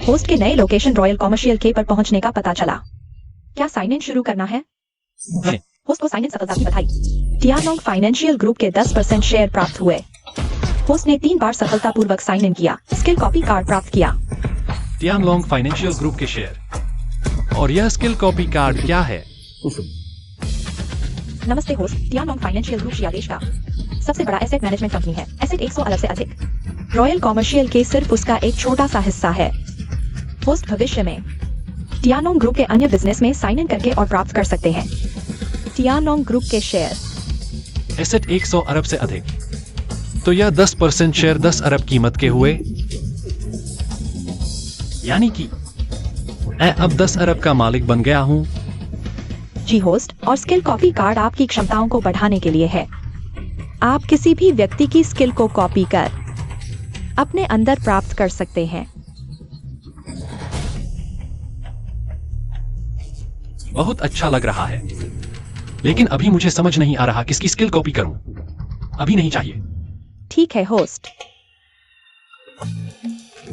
होस्ट के नए लोकेशन रॉयल कॉमर्शियल के पर पहुंचने का पता चला। क्या साइन इन शुरू करना है? है। होस्ट को साइन इन सफलता की बधाई। टियानोंग फाइनेंशियल ग्रुप के 10% शेयर प्राप्त हुए। होस्ट ने 3 बार सफलतापूर्वक साइन इन किया, स्किल कॉपी कार्ड प्राप्त किया। टियानलोंग फाइनेंशियल ग्रुप के शेयर। और यह स्किल कॉपी कार्ड क्या है? नमस्ते होस्ट, टियानोंग फाइनेंशियल ग्रुप शिया देश का सबसे बड़ा एसेट मैनेजमेंट कंपनी है। एसेट 100 अरब से अधिक। रॉयल कॉमर्शियल के सिर्फ उसका एक छोटा सा हिस्सा है। होस्ट भविष्य में टियानोंग ग्रुप के अन्य बिजनेस में साइन इन करके और प्राप्त कर सकते हैं। टियानोंग ग्रुप के शेयर। एसेट 100 अरब से अधिक, तो यह 10% शेयर 10 अरब कीमत के हुए, यानी कि मैं अब 10 अरब का मालिक बन गया हूं। जी होस्ट, और स्किल कॉपी कार्ड आपकी क्षमताओं को बढ़ाने के लिए है। आप किसी भी व्यक्ति की स्किल को कॉपी कर अपने अंदर प्राप्त कर सकते हैं। बहुत अच्छा लग रहा है, लेकिन अभी मुझे समझ नहीं आ रहा किसकी स्किल कॉपी करूं। अभी नहीं चाहिए। ठीक है होस्ट।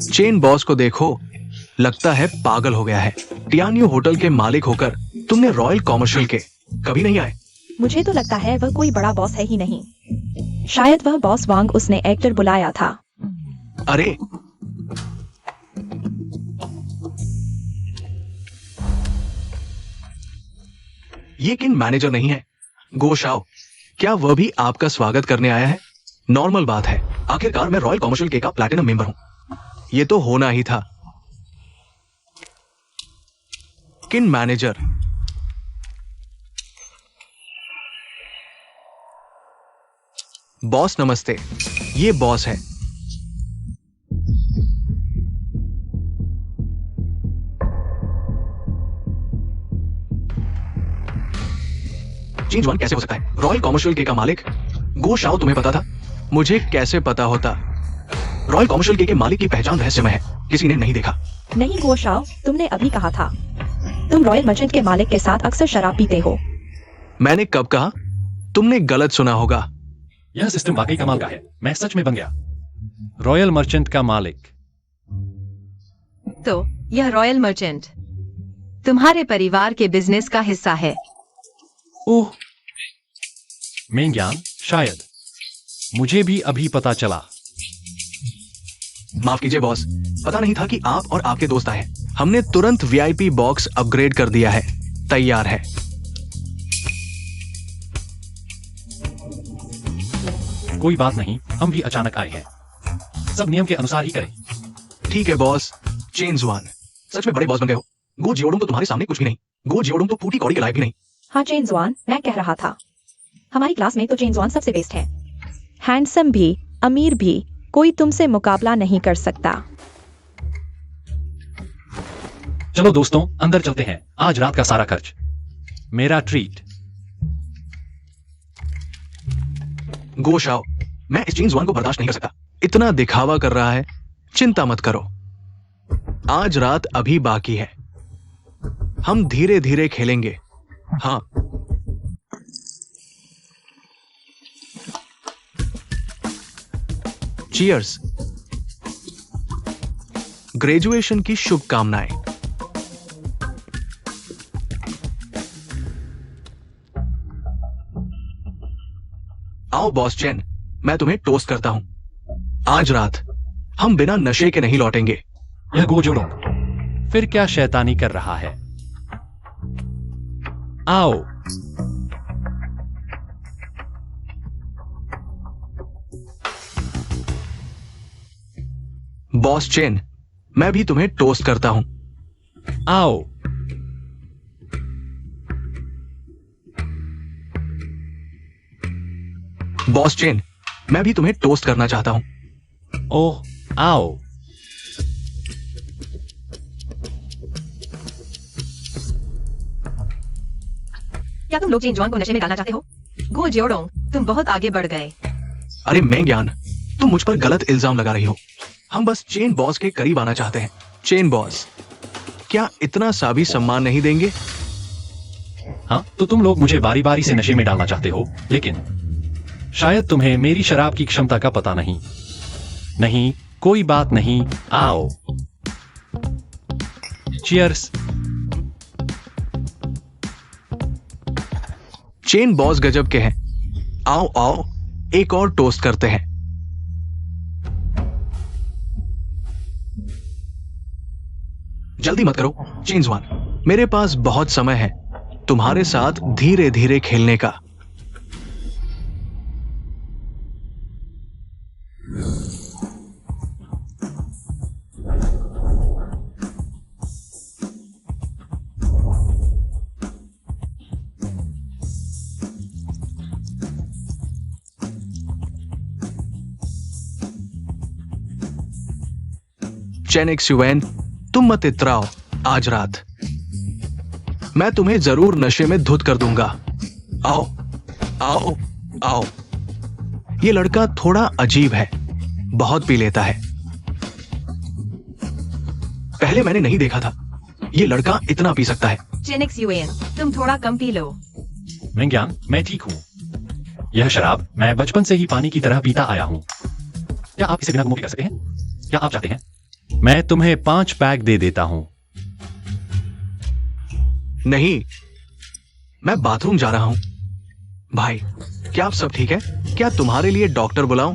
चेन बॉस को देखो, लगता है पागल हो गया है। टियान्यू होटल के मालिक होकर तुमने रॉयल कॉमर्शियल के कभी नहीं आए। मुझे तो लगता है वह कोई बड़ा बॉस है ही नहीं। शायद वह बॉस वांग उसने एक्टर बुलाया था। अरे ये किन मैनेजर नहीं है। गो शाओ, क्या वह भी आपका स्वागत करने आया है? नॉर्मल बात है, आखिरकार मैं रॉयल कॉमर्शियल के का प्लैटिनम मेंबर हूं। ये तो होना ही था। किन मैनेजर? बॉस नमस्ते, ये बॉस है। चेंज वन कैसे हो सकता है रॉयल कॉमर्शियल के का मालिक? गो शाओ, तुम्हें पता था? मुझे कैसे पता होता? रॉयल कॉमर्शियल के मालिक की पहचान रहस्यमय है, किसी ने नहीं देखा। नहीं गो शाओ, तुमने अभी कहा था तुम रॉयल मर्चेंट के मालिक के साथ अक्सर शराब पीते हो। मैंने कब कहा? तुमने गलत सुना होगा। यह सिस्टम वाकई कमाल का है। मैं सच में बन गया रॉयल मर्चेंट का मालिक। तो यह रॉयल मर्चेंट तुम्हारे परिवार के बिजनेस का हिस्सा है। ओह, मेंग्यान, शायद मुझे भी अभी पता चला। माफ कीजिए बॉस, पता नहीं था कि आप और आपके दोस्त आए। हमने तुरंत वीआईपी बॉक्स अपग्रेड कर दिया है, तैयार है। कोई बात नहीं, हम भी अचानक आए हैं। सब नियम के अनुसार ही करें। ठीक है बॉस। चेन जुआन, सच में बड़े बॉस बन गए हो। गो जियोडुंग तो तुम्हारे सामने कुछ भी नहीं। गो जियोडुंग तो फूटी कौड़ी के लायक भी नहीं। हाँ चेन जुआन, मैं कह रहा था हमारी क्लास में तो चेन जुआन सबसे बेस्ट है। हैंडसम भी, अमीर भी, कोई तुमसे मुकाबला नहीं कर सकता। चलो दोस्तों, अंदर चलते हैं। आज रात का सारा खर्च मेरा ट्रीट। गो शाओ, मैं इस चेन जुआन को बर्दाश्त नहीं कर सकता। इतना दिखावा कर रहा है। चिंता मत करो, आज रात अभी बाकी है। हम धीरे धीरे खेलेंगे। हाँ, चीयर्स। ग्रेजुएशन की शुभकामनाएं। आओ बॉस चेन, मैं तुम्हें टोस्ट करता हूं। आज रात हम बिना नशे के नहीं लौटेंगे। यह गोजोडोंग फिर क्या शैतानी कर रहा है? आओ। बॉस चेन, मैं भी तुम्हें टोस्ट करता हूं। आओ। बॉस चेन, मैं भी तुम्हें टोस्ट करना चाहता हूं। ओह, आओ। क्या तुम लोग चेन जुआन को नशे में डालना चाहते हो? गो जियोडोंग, तुम बहुत आगे बढ़ गए। अरे मैं ज्ञान, तुम मुझ पर गलत इल्जाम लगा रही हो। हम बस चेन बॉस के करीब आना चाहते हैं। चेन बॉस, क्या इतना सा भी सम्मान नहीं देंगे? हाँ, तो तुम लोग मुझे बारी बारी से नशे में डालना चाहते हो, लेकिन शायद तुम्हें मेरी शराब की क्षमता का पता नहीं। नहीं, कोई बात नहीं, आओ। चीयर्स। चेन बॉस गजब के हैं। आओ आओ, एक और टोस्ट करते हैं। जल्दी मत करो चेन जुआन, मेरे पास बहुत समय है तुम्हारे साथ धीरे धीरे खेलने का। चेन एक्सुएन, तुम मत इतराओ। आज रात मैं तुम्हें जरूर नशे में धुत कर दूंगा। आओ आओ आओ। ये लड़का थोड़ा अजीब है, बहुत पी लेता है। पहले मैंने नहीं देखा था ये लड़का इतना पी सकता है। चेनिक्स यूएन, तुम थोड़ा कम पी लो। मैं ज्ञान, मैं ठीक हूं। यह शराब मैं बचपन से ही पानी की तरह पीता आया हूं। क्या आप इसे बिना गुमों के कर सकते हैं? क्या आप चाहते हैं मैं तुम्हें 5 पैक दे देता हूं? नहीं, मैं बाथरूम जा रहा हूं। भाई, क्या आप सब ठीक है? क्या तुम्हारे लिए डॉक्टर बुलाऊं?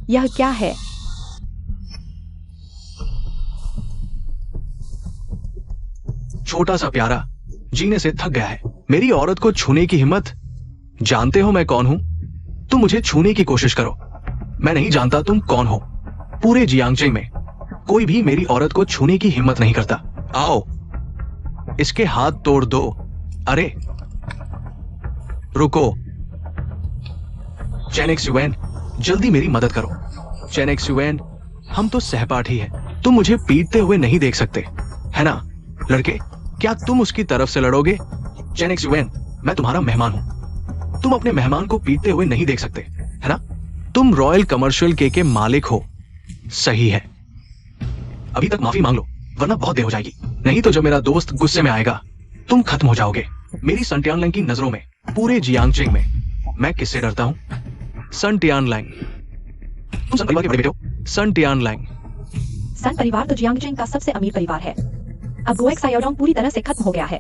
यह क्या है? छोटा सा प्यारा जीने से थक गया है। मेरी औरत को छूने की हिम्मत। जानते हो मैं कौन हूं? तुम मुझे छूने की कोशिश करो, मैं नहीं जानता तुम कौन हो। पूरे जियांगजेंग में कोई भी मेरी औरत को छूने की हिम्मत नहीं करता। आओ, इसके हाथ तोड़ दो। अरे रुको। चेन एक्सुएन, जल्दी मेरी मदद करो। चेन एक्सुएन, हम तो सहपाठी हैं। तुम मुझे पीटते हुए नहीं देख सकते, है ना? लड़के, क्या तुम उसकी तरफ से लड़ोगे? चेन एक्सुएन, मैं तुम्हारा मेहमान हूं। तुम अपने मेहमान को पीटते हुए नहीं देख सकते, है ना? तुम रॉयल कमर्शियल के मालिक हो, सही है। अभी तक माफी मांग लो, वरना बहुत देर हो जाएगी। नहीं तो जब मेरा दोस्त गुस्से में आएगा, तुम खत्म हो जाओगे। मेरी सन टियानलैंग की नजरों में, पूरे जियांगजेंग में मैं किससे डरता हूं? सन टियानलैंग। तुम सन परिवार के बड़े बेटे हो। सन टियानलैंग। सन परिवार तो जियांगजेंग का सबसे अमीर परिवार है। अब गोएक सायोडोंग पूरी तरह से खत्म हो गया है।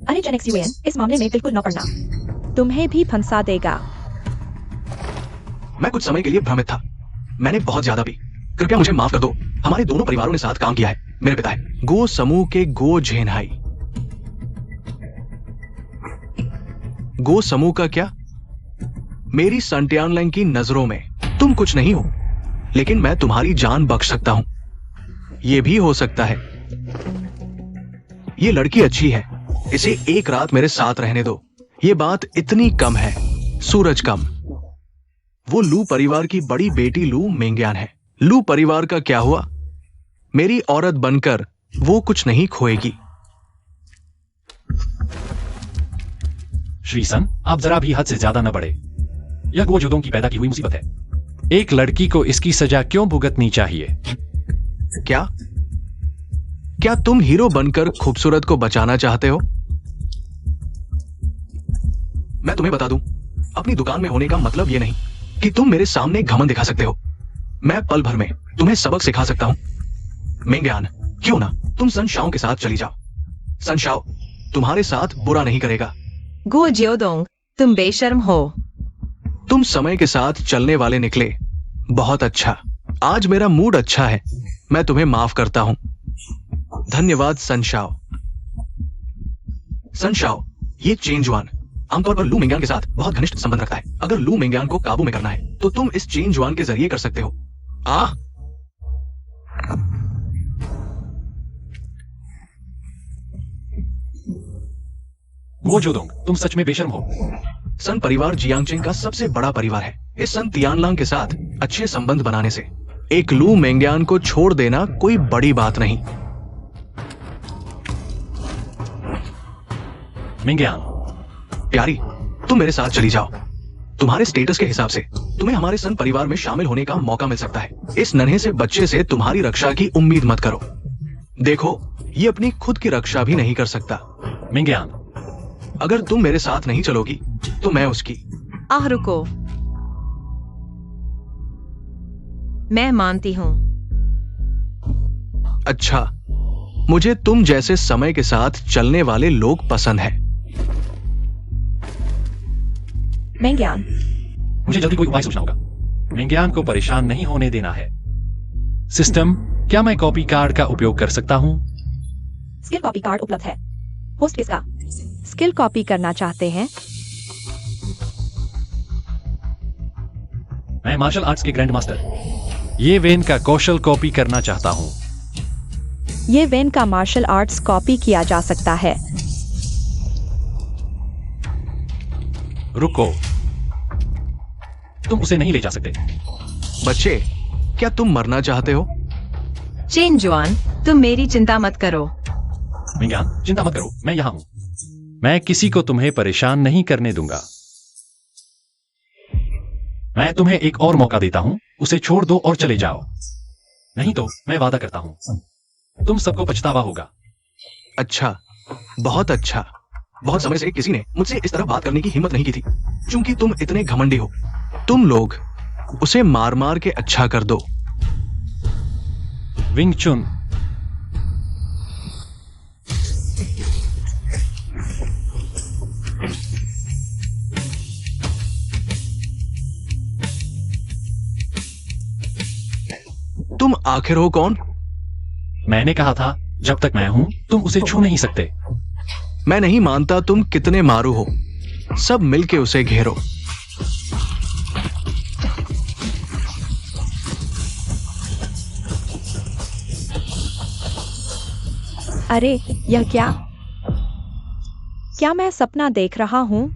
अरे जेनेक्स यूएन, इस मामले में बिल्कुल न पड़ना, तुम्हें भी फंसा देगा। मैं कुछ समय के लिए भ्रमित था। मैंने बहुत ज्यादा पी। कृपया मुझे माफ कर दो। हमारे दोनों परिवारों ने साथ काम किया है। मेरे पिता है गो समूह के गो झेनहाई। गो समूह का क्या? मेरी सन टियानलैंग की नजरों में तुम कुछ नहीं हो, लेकिन मैं तुम्हारी जान बख्श सकता हूं। यह भी हो सकता है। ये लड़की अच्छी है, इसे एक रात मेरे साथ रहने दो। ये बात इतनी कम है, सूरज कम। वो लू परिवार की बड़ी बेटी लू मेंग्यान है। लू परिवार का क्या हुआ? मेरी औरत बनकर वो कुछ नहीं खोएगी। श्री सन, आप जरा भी हद से ज्यादा न बढ़े। यह गो जुदोंग की पैदा की हुई मुसीबत है। एक लड़की को इसकी सजा क्यों भुगतनी चाहिए? क्या क्या तुम हीरो बनकर खूबसूरत को बचाना चाहते हो? मैं तुम्हें बता दूं, अपनी दुकान में होने का मतलब यह नहीं कि तुम मेरे सामने घमंड दिखा सकते हो। मैं पल भर में तुम्हें सबक सिखा सकता हूं। मेंग्यान, क्यों ना तुम सन शाओ के साथ चली जाओ। सन शाओ तुम्हारे साथ बुरा नहीं करेगा। गो जियोडोंग, तुम बेशर्म हो। तुम समय के साथ चलने वाले निकले। बहुत अच्छा। आज मेरा मूड अच्छा है। मैं तुम्हें माफ करता हूं। धन्यवाद सन शाओ। सन शाओ, ये चेन जुआन आमतौर पर लू मेंग्यान के साथ बहुत घनिष्ठ संबंध रखता है। अगर लू मेंग्यान को काबू में करना है तो तुम इस चेन जुआन के जरिए कर सकते हो। गो जुदोंग, तुम सच में बेशर्म हो। सन परिवार जियांगजेंग का सबसे बड़ा परिवार है। इस सन तियानलांग के साथ अच्छे संबंध बनाने से एक लू मेंग्यान को छोड़ देना कोई बड़ी बात नहीं। मिंग्यान, प्यारी, तुम मेरे साथ चली जाओ। तुम्हारे स्टेटस के हिसाब से तुम्हें हमारे सन परिवार में शामिल होने का मौका मिल सकता है। इस नन्हे से बच्चे से तुम्हारी रक्षा की उम्मीद मत करो। देखो, ये अपनी खुद की रक्षा भी नहीं कर सकता। मिंग्यान, अगर तुम मेरे साथ नहीं चलोगी तो मैं उसकी। आह रुको, मैं मानती हूं। अच्छा, मुझे तुम जैसे समय के साथ चलने वाले लोग पसंद हैं। मेंग्यान, मुझे जल्दी कोई उपाय सोचना होगा। मिंग्यान को परेशान नहीं होने देना है। सिस्टम, क्या मैं कॉपी कार्ड का उपयोग कर सकता हूं? स्किल कॉपी कार्ड उपलब्ध है। होस्ट किसका? स्किल कॉपी करना चाहते हैं? मैं मार्शल आर्ट्स के ग्रैंड मास्टर ये वेन का कौशल कॉपी करना चाहता हूं। ये वेन का मार्शल आर्ट्स कॉपी किया जा सकता है। रुको, तुम उसे नहीं ले जा सकते। बच्चे, क्या तुम मरना चाहते हो? चेन जुआन, तुम मेरी चिंता मत करो। मिंग्यान, चिंता मत करो, मैं यहां हूं। मैं किसी को तुम्हें परेशान नहीं करने दूंगा। मैं तुम्हें एक और मौका देता हूं, उसे छोड़ दो और चले जाओ। नहीं तो मैं वादा करता हूं, तुम सबको पछतावा होगा। अच्छा, बहुत अच्छा। बहुत समय से किसी ने मुझसे इस तरह बात करने की हिम्मत नहीं की थी, क्योंकि तुम इतने घमंडी हो। तुम लोग उसे मार मार के अच्छा कर दो। विंग चुन, तुम आखिर हो कौन? मैंने कहा था जब तक मैं हूं तुम उसे छू नहीं सकते। मैं नहीं मानता तुम कितने मारू हो। सब मिलके उसे घेरो। अरे, यह क्या? क्या मैं सपना देख रहा हूं?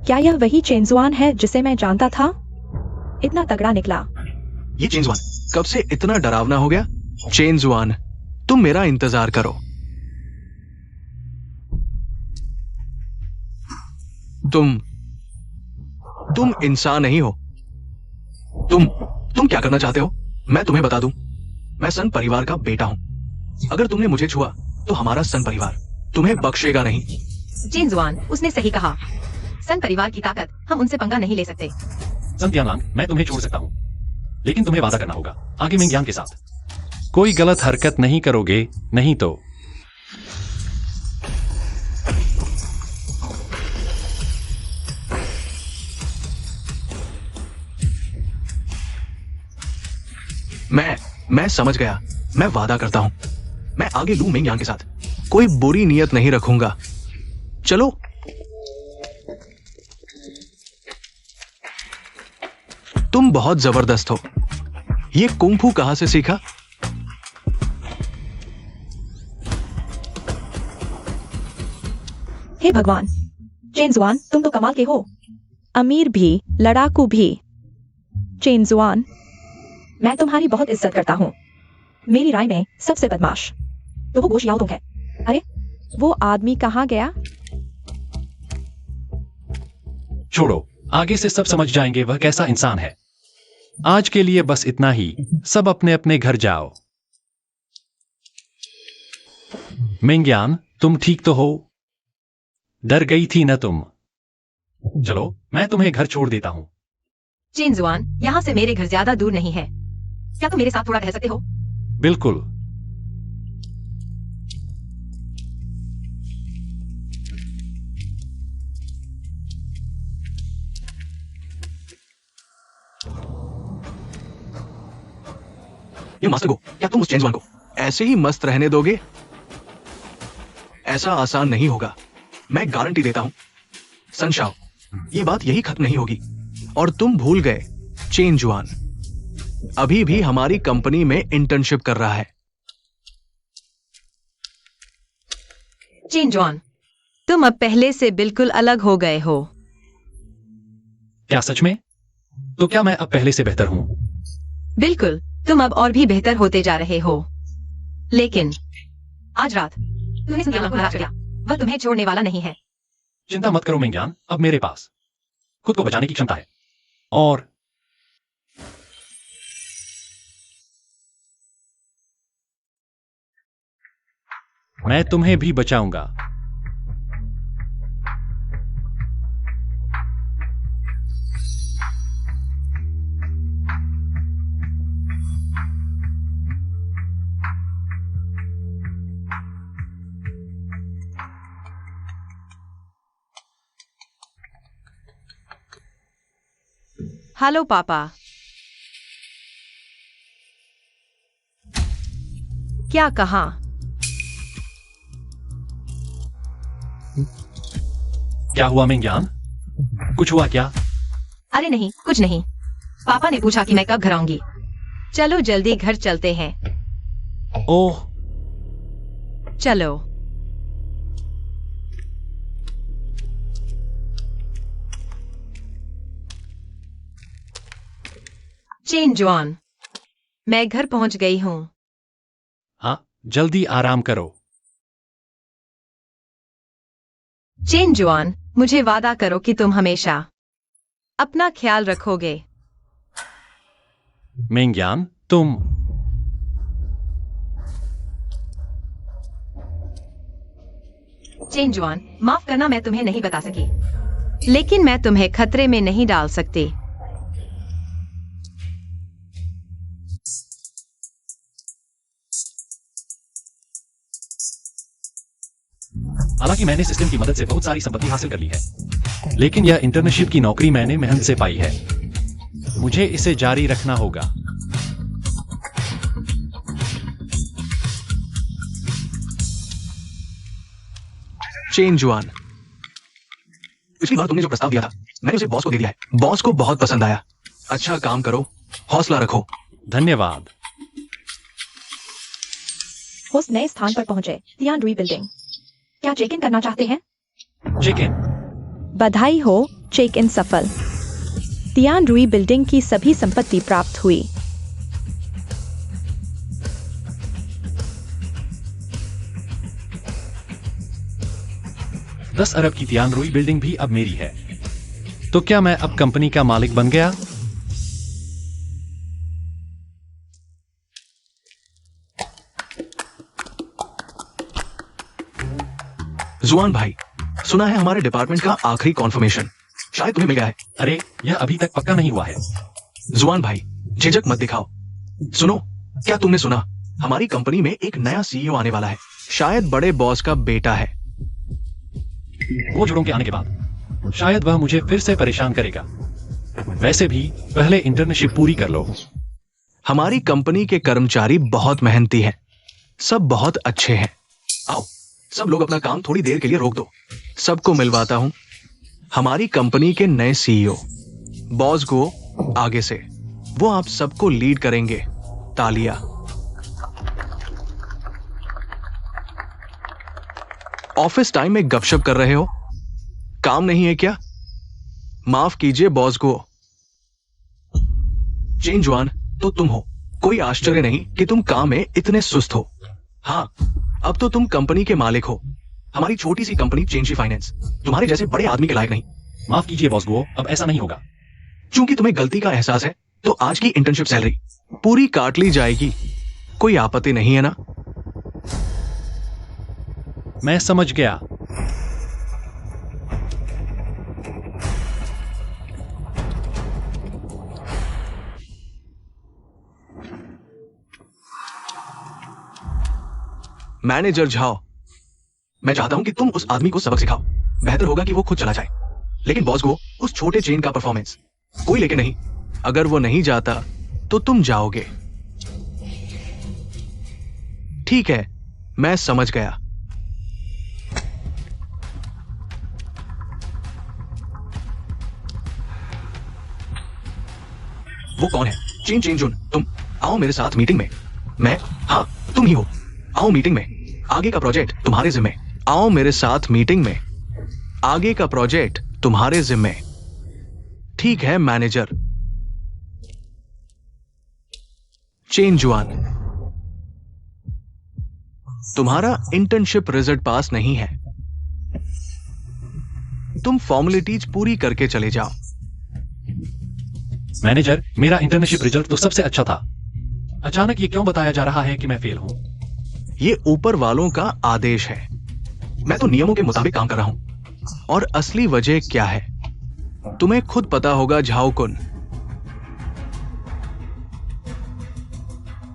क्या यह वही चेंजुआन है जिसे मैं जानता था? इतना तगड़ा निकला। ये चेंजुआन कब से इतना डरावना हो गया? चेंजुआन, तुम मेरा इंतजार करो। तुम इंसान नहीं हो। तुम क्या करना चाहते हो? मैं तुम्हें बता दूं, मैं सन परिवार का बेटा हूं। अगर तुमने मुझे छुआ तो हमारा सन परिवार तुम्हें बख्शेगा नहीं। चेन जुआन, उसने सही कहा। सन परिवार की ताकत, हम उनसे पंगा नहीं ले सकते। सन तियानलांग, मैं तुम्हें छोड़ सकता हूं, लेकिन तुम्हें वादा करना होगा आगे मिंग्यान के साथ कोई गलत हरकत नहीं करोगे, नहीं तो। मैं समझ गया। मैं वादा करता हूं, मैं आगे लू मिंग्यान के साथ कोई बुरी नियत नहीं रखूंगा। चलो। तुम बहुत जबरदस्त हो। ये कुंफू कहां से सीखा? हे भगवान, चेंजुआन, तुम तो कमाल के हो। अमीर भी, लड़ाकू भी। चेन जुआन, मैं तुम्हारी बहुत इज्जत करता हूँ। मेरी राय में सबसे बदमाश तो वो गोशियाओ तुम है। अरे, वो आदमी कहाँ गया? छोड़ो, आगे से सब समझ जाएंगे वह कैसा इंसान है। आज के लिए बस इतना ही। सब अपने अपने घर जाओ। मिंग्यान, तुम ठीक तो हो? डर गई थी न तुम? चलो, मैं तुम्हें घर छोड़ देता हूं। चेन जुआन, यहाँ से मेरे घर ज्यादा दूर नहीं है। क्या तुम मेरे साथ थोड़ा रह सकते हो? बिल्कुल। ये मास्टर को, क्या तुम उस चेंजुआन को ऐसे ही मस्त रहने दोगे? ऐसा आसान नहीं होगा। मैं गारंटी देता हूं। सनशाओ, ये बात यही खत्म नहीं होगी। और तुम भूल गए, चेंजुआन अभी भी हमारी कंपनी में इंटर्नशिप कर रहा है। चेन जुआन, तुम अब पहले से बिल्कुल अलग हो गए हो। क्या सच में? तो क्या मैं अब पहले से बेहतर हूं? बिल्कुल, तुम अब और भी बेहतर होते जा रहे हो। लेकिन आज रात तुम्हें सुनकर नाराज किया, वह तुम्हें छोड़ने वाला नहीं है। चिंता मत करो मेंग्यान, अब मेरे पास खुद को बचाने की क्षमता है। और मैं तुम्हें भी बचाऊंगा। हेलो पापा। क्या कहा? क्या हुआ मेंग्यान? कुछ हुआ क्या? अरे नहीं, कुछ नहीं। पापा ने पूछा कि मैं कब घर आऊंगी। चलो जल्दी घर चलते हैं। ओह, चलो। चेन जुआन, मैं घर पहुंच गई हूँ। हाँ, जल्दी आराम करो। चेन जुआन, मुझे वादा करो कि तुम हमेशा अपना ख्याल रखोगे। मेंग्यान, तुम चेन जुआन, माफ करना मैं तुम्हें नहीं बता सकी, लेकिन मैं तुम्हें खतरे में नहीं डाल सकती। हालांकि मैंने सिस्टम की मदद से बहुत सारी संपत्ति हासिल कर ली है, लेकिन यह इंटर्नशिप की नौकरी मैंने मेहनत से पाई है। मुझे इसे जारी रखना होगा। चेन जुआन, पिछली बार तुमने जो प्रस्ताव दिया था, मैंने उसे बॉस को दे दिया है। बॉस को बहुत पसंद आया। अच्छा काम करो, हौसला रखो। धन्यवाद। होस्ट नए स्थान पर पहुंचे, तियान रुई बिल्डिंग। क्या चेक इन करना चाहते हैं? Check in. बधाई हो, चेक इन सफल। तियान रुई बिल्डिंग की सभी संपत्ति प्राप्त हुई। $10 अरब की तियान रुई बिल्डिंग भी अब मेरी है। तो क्या मैं अब कंपनी का मालिक बन गया? जुआन भाई, सुना है हमारे डिपार्टमेंट का आखिरी कॉन्फर्मेशन शायद तुम्हें मिल गया है। अरे, यह अभी तक पक्का नहीं हुआ है। जुआन भाई, झिझक मत दिखाओ। सुनो, क्या तुमने सुना? हमारी कंपनी में एक नया सीईओ आने वाला है। शायद बड़े बॉस का बेटा है। वो जुड़ों के आने के बाद शायद वह मुझे फिर से परेशान करेगा। वैसे भी पहले इंटर्नशिप पूरी कर लो। हमारी कंपनी के कर्मचारी बहुत मेहनती हैं, सब बहुत अच्छे हैं। आओ, सब लोग अपना काम थोड़ी देर के लिए रोक दो। सबको मिलवाता हूं हमारी कंपनी के नए सीईओ बॉस को। आगे से वो आप सबको लीड करेंगे। तालियां। ऑफिस टाइम में गपशप कर रहे हो? काम नहीं है क्या? माफ कीजिए बॉस को। चेन जुआन तो तुम हो। कोई आश्चर्य नहीं कि तुम काम में इतने सुस्त हो। हाँ, अब तो तुम कंपनी के मालिक हो। हमारी छोटी सी कंपनी चेंजी फाइनेंस तुम्हारे जैसे बड़े आदमी के लायक नहीं। माफ कीजिए बॉस गुओ, अब ऐसा नहीं होगा। क्योंकि तुम्हें गलती का एहसास है, तो आज की इंटर्नशिप सैलरी पूरी काट ली जाएगी। कोई आपत्ति नहीं है ना? मैं समझ गया। मैनेजर झाओ, मैं चाहता हूं कि तुम उस आदमी को सबक सिखाओ। बेहतर होगा कि वो खुद चला जाए। लेकिन बॉस को उस छोटे चेन का परफॉर्मेंस कोई लेके नहीं। अगर वो नहीं जाता तो तुम जाओगे। ठीक है, मैं समझ गया। वो कौन है? चेन चेन जुन, तुम आओ मेरे साथ मीटिंग में। हाँ, तुम ही हो। आओ मीटिंग में। आगे का प्रोजेक्ट तुम्हारे जिम्मे। आओ मेरे साथ मीटिंग में। आगे का प्रोजेक्ट तुम्हारे जिम्मे। ठीक है मैनेजर, चेन जुआन, तुम्हारा इंटर्नशिप रिजल्ट पास नहीं है। तुम फॉर्मेलिटीज पूरी करके चले जाओ। मैनेजर, मेरा इंटर्नशिप रिजल्ट तो सबसे अच्छा था। अचानक ये क्यों बताया जा रहा है कि मैं फेल हूं? ये ऊपर वालों का आदेश है। मैं तो नियमों के मुताबिक काम कर रहा हूं। और असली वजह क्या है तुम्हें खुद पता होगा झाओ कुन।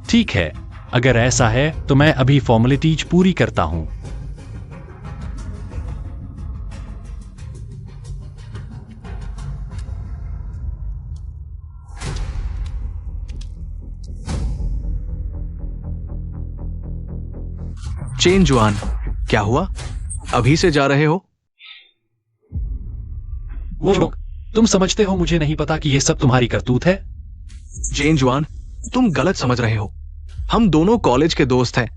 ठीक है, अगर ऐसा है तो मैं अभी फॉर्मेलिटीज पूरी करता हूं। चेन जुआन, क्या हुआ? अभी से जा रहे हो? वो लोग, तुम समझते हो मुझे नहीं पता कि ये सब तुम्हारी करतूत है? चेन जुआन, तुम गलत समझ रहे हो। हम दोनों कॉलेज के दोस्त हैं।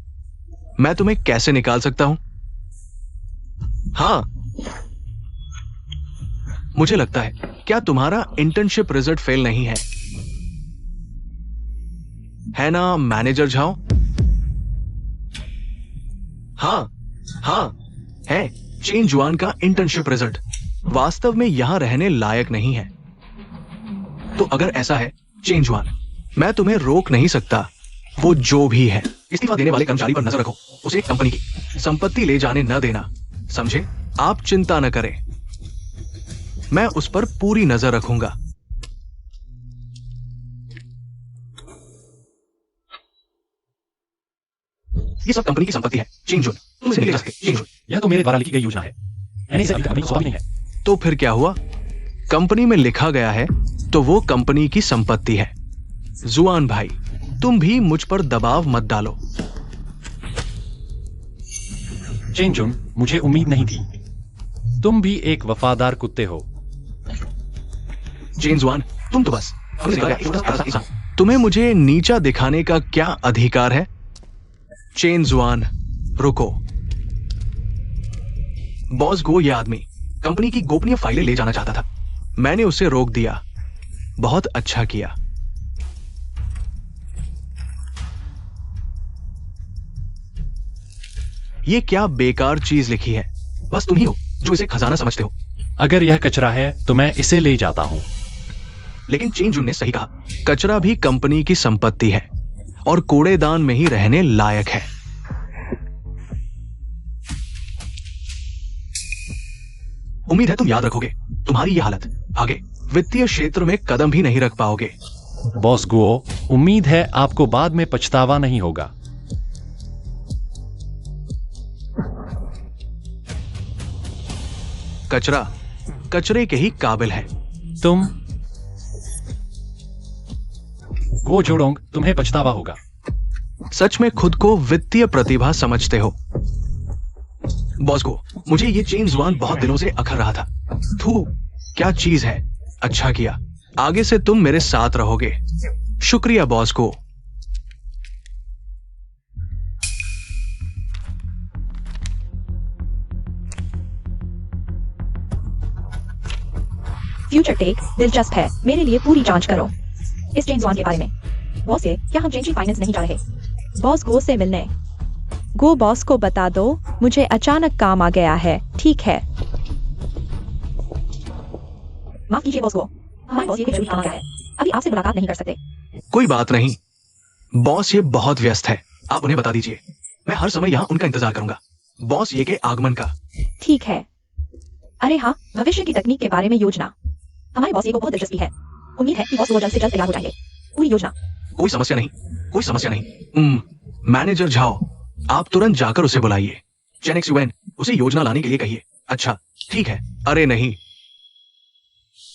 मैं तुम्हें कैसे निकाल सकता हूं? हाँ, मुझे लगता है, क्या तुम्हारा इंटर्नशिप रिजल्ट फेल नहीं है ना मैनेजर झाओ? हाँ, है। चेन जुआन का इंटर्नशिप रिजल्ट वास्तव में यहां रहने लायक नहीं है। तो अगर ऐसा है चेन जुआन, मैं तुम्हें रोक नहीं सकता। वो जो भी है, इस्तीफा देने वाले कर्मचारी पर नजर रखो। उसे कंपनी की संपत्ति ले जाने न देना, समझे? आप चिंता न करें, मैं उस पर पूरी नजर रखूंगा। ये सब कंपनी की संपत्ति है चेन जुन, तुम इसे नहीं ले सकते। चेन जुन, यह तो मेरे द्वारा लिखी गई योजना है। मैंने इसे अभी तक अपनी सौंपी नहीं है। तो फिर क्या हुआ? कंपनी में लिखा गया है तो वो कंपनी की संपत्ति है। जुआन भाई, तुम भी मुझ पर दबाव मत डालो। चेन जुन, मुझे उम्मीद नहीं थी। तुम भी एक वफादार कुत्ते हो। चेन जुआन, तुम तो बस तुम्हें मुझे नीचा दिखाने का क्या अधिकार है? चेन जुआन, रुको। बॉस गो ये आदमी कंपनी की गोपनीय फाइलें ले जाना चाहता था। मैंने उसे रोक दिया। बहुत अच्छा किया। ये क्या बेकार चीज लिखी है? बस तुम ही हो जो इसे खजाना समझते हो। अगर यह कचरा है तो मैं इसे ले जाता हूं। लेकिन चेन जुन ने सही कहा, कचरा भी कंपनी की संपत्ति है और कूड़ेदान में ही रहने लायक है। उम्मीद है तुम याद रखोगे। तुम्हारी यह हालत आगे वित्तीय क्षेत्र में कदम भी नहीं रख पाओगे। बॉस गो, उम्मीद है आपको बाद में पछतावा नहीं होगा। कचरा कचरे के ही काबिल है। तुम गो जोड़ोंग, तुम्हें पछतावा होगा। सच में खुद को वित्तीय प्रतिभा समझते हो। बॉस को मुझे ये चेन जुआन बहुत दिनों से अखर रहा था। थू, क्या चीज है। अच्छा किया, आगे से तुम मेरे साथ रहोगे। शुक्रिया बॉस को। फ्यूचर टेक दिलचस्प है। मेरे लिए पूरी जांच करो इस चेन जुआन के बारे में। बॉस से क्या हम जेंट्री फाइनेंस नहीं जा रहे? बॉस गो से मिलने। गो बॉस को बता दो मुझे अचानक काम आ गया है। ठीक है। माफ कीजिए बॉस गो, हमारे बॉस ये जरूरी काम आ गया है। अभी आपसे मुलाकात नहीं कर सकते। कोई बात नहीं, बॉस ये बहुत व्यस्त है। आप उन्हें बता दीजिए, मैं हर समय यहाँ उनका इंतजार करूंगा। बॉस ये के आगमन का। ठीक है। अरे हाँ, भविष्य की तकनीक के बारे में योजना। हमारे बॉस ये को बहुत दिलचस्पी है। उम्मीद है कि बॉस वो जल्द से जल्द तैयार हो जाएंगे। पूरी योजना। कोई समस्या नहीं, कोई समस्या नहीं। मैनेजर झाओ, आप तुरंत जाकर उसे बुलाइए। चेनेक्स युएन, उसे योजना लाने के लिए कहिए। अच्छा, ठीक है। अरे नहीं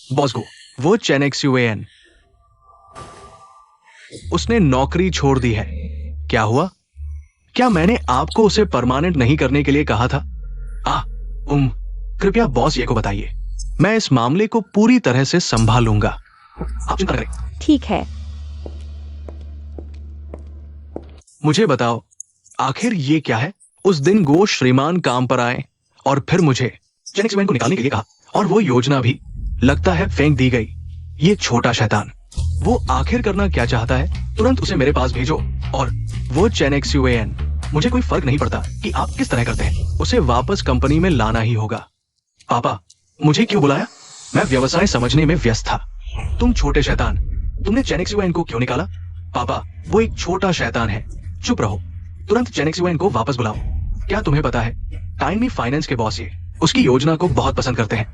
बॉस को, वो चेनेक्स युएन, उसने नौकरी छोड़ दी है। क्या हुआ? क्या मैंने आपको उसे परमानेंट नहीं करने के लिए कहा था? कृपया बॉस ये को बताइए। मैं इस मामले को पूरी तरह से संभालूंगा। आप चिंता करें। ठीक है। मुझे बताओ, आखिर ये क्या है? उस दिन गो श्रीमान काम पर आए और फिर मुझे चेनेक्स युएन को निकालने के लिए कहा, और वो योजना भी लगता है फेंक दी गई। ये छोटा शैतान। वो आखिर करना क्या चाहता है तुरंत उसे मेरे पास भेजो। और वो चेन XUAN, मुझे कोई फर्क नहीं पड़ता कि आप किस तरह करते हैं, उसे वापस कंपनी में लाना ही होगा। पापा, मुझे क्यों बुलाया? मैं व्यवसाय समझने में व्यस्त था। तुम छोटे शैतान, तुमने चेन XUAN को क्यों निकाला? पापा, वो एक छोटा शैतान है। चुप रहो, तुरंत चेन XUAN को वापस बुलाओ। क्या तुम्हें पता है, टाइमी फाइनेंस के बॉस ये उसकी योजना को बहुत पसंद करते हैं।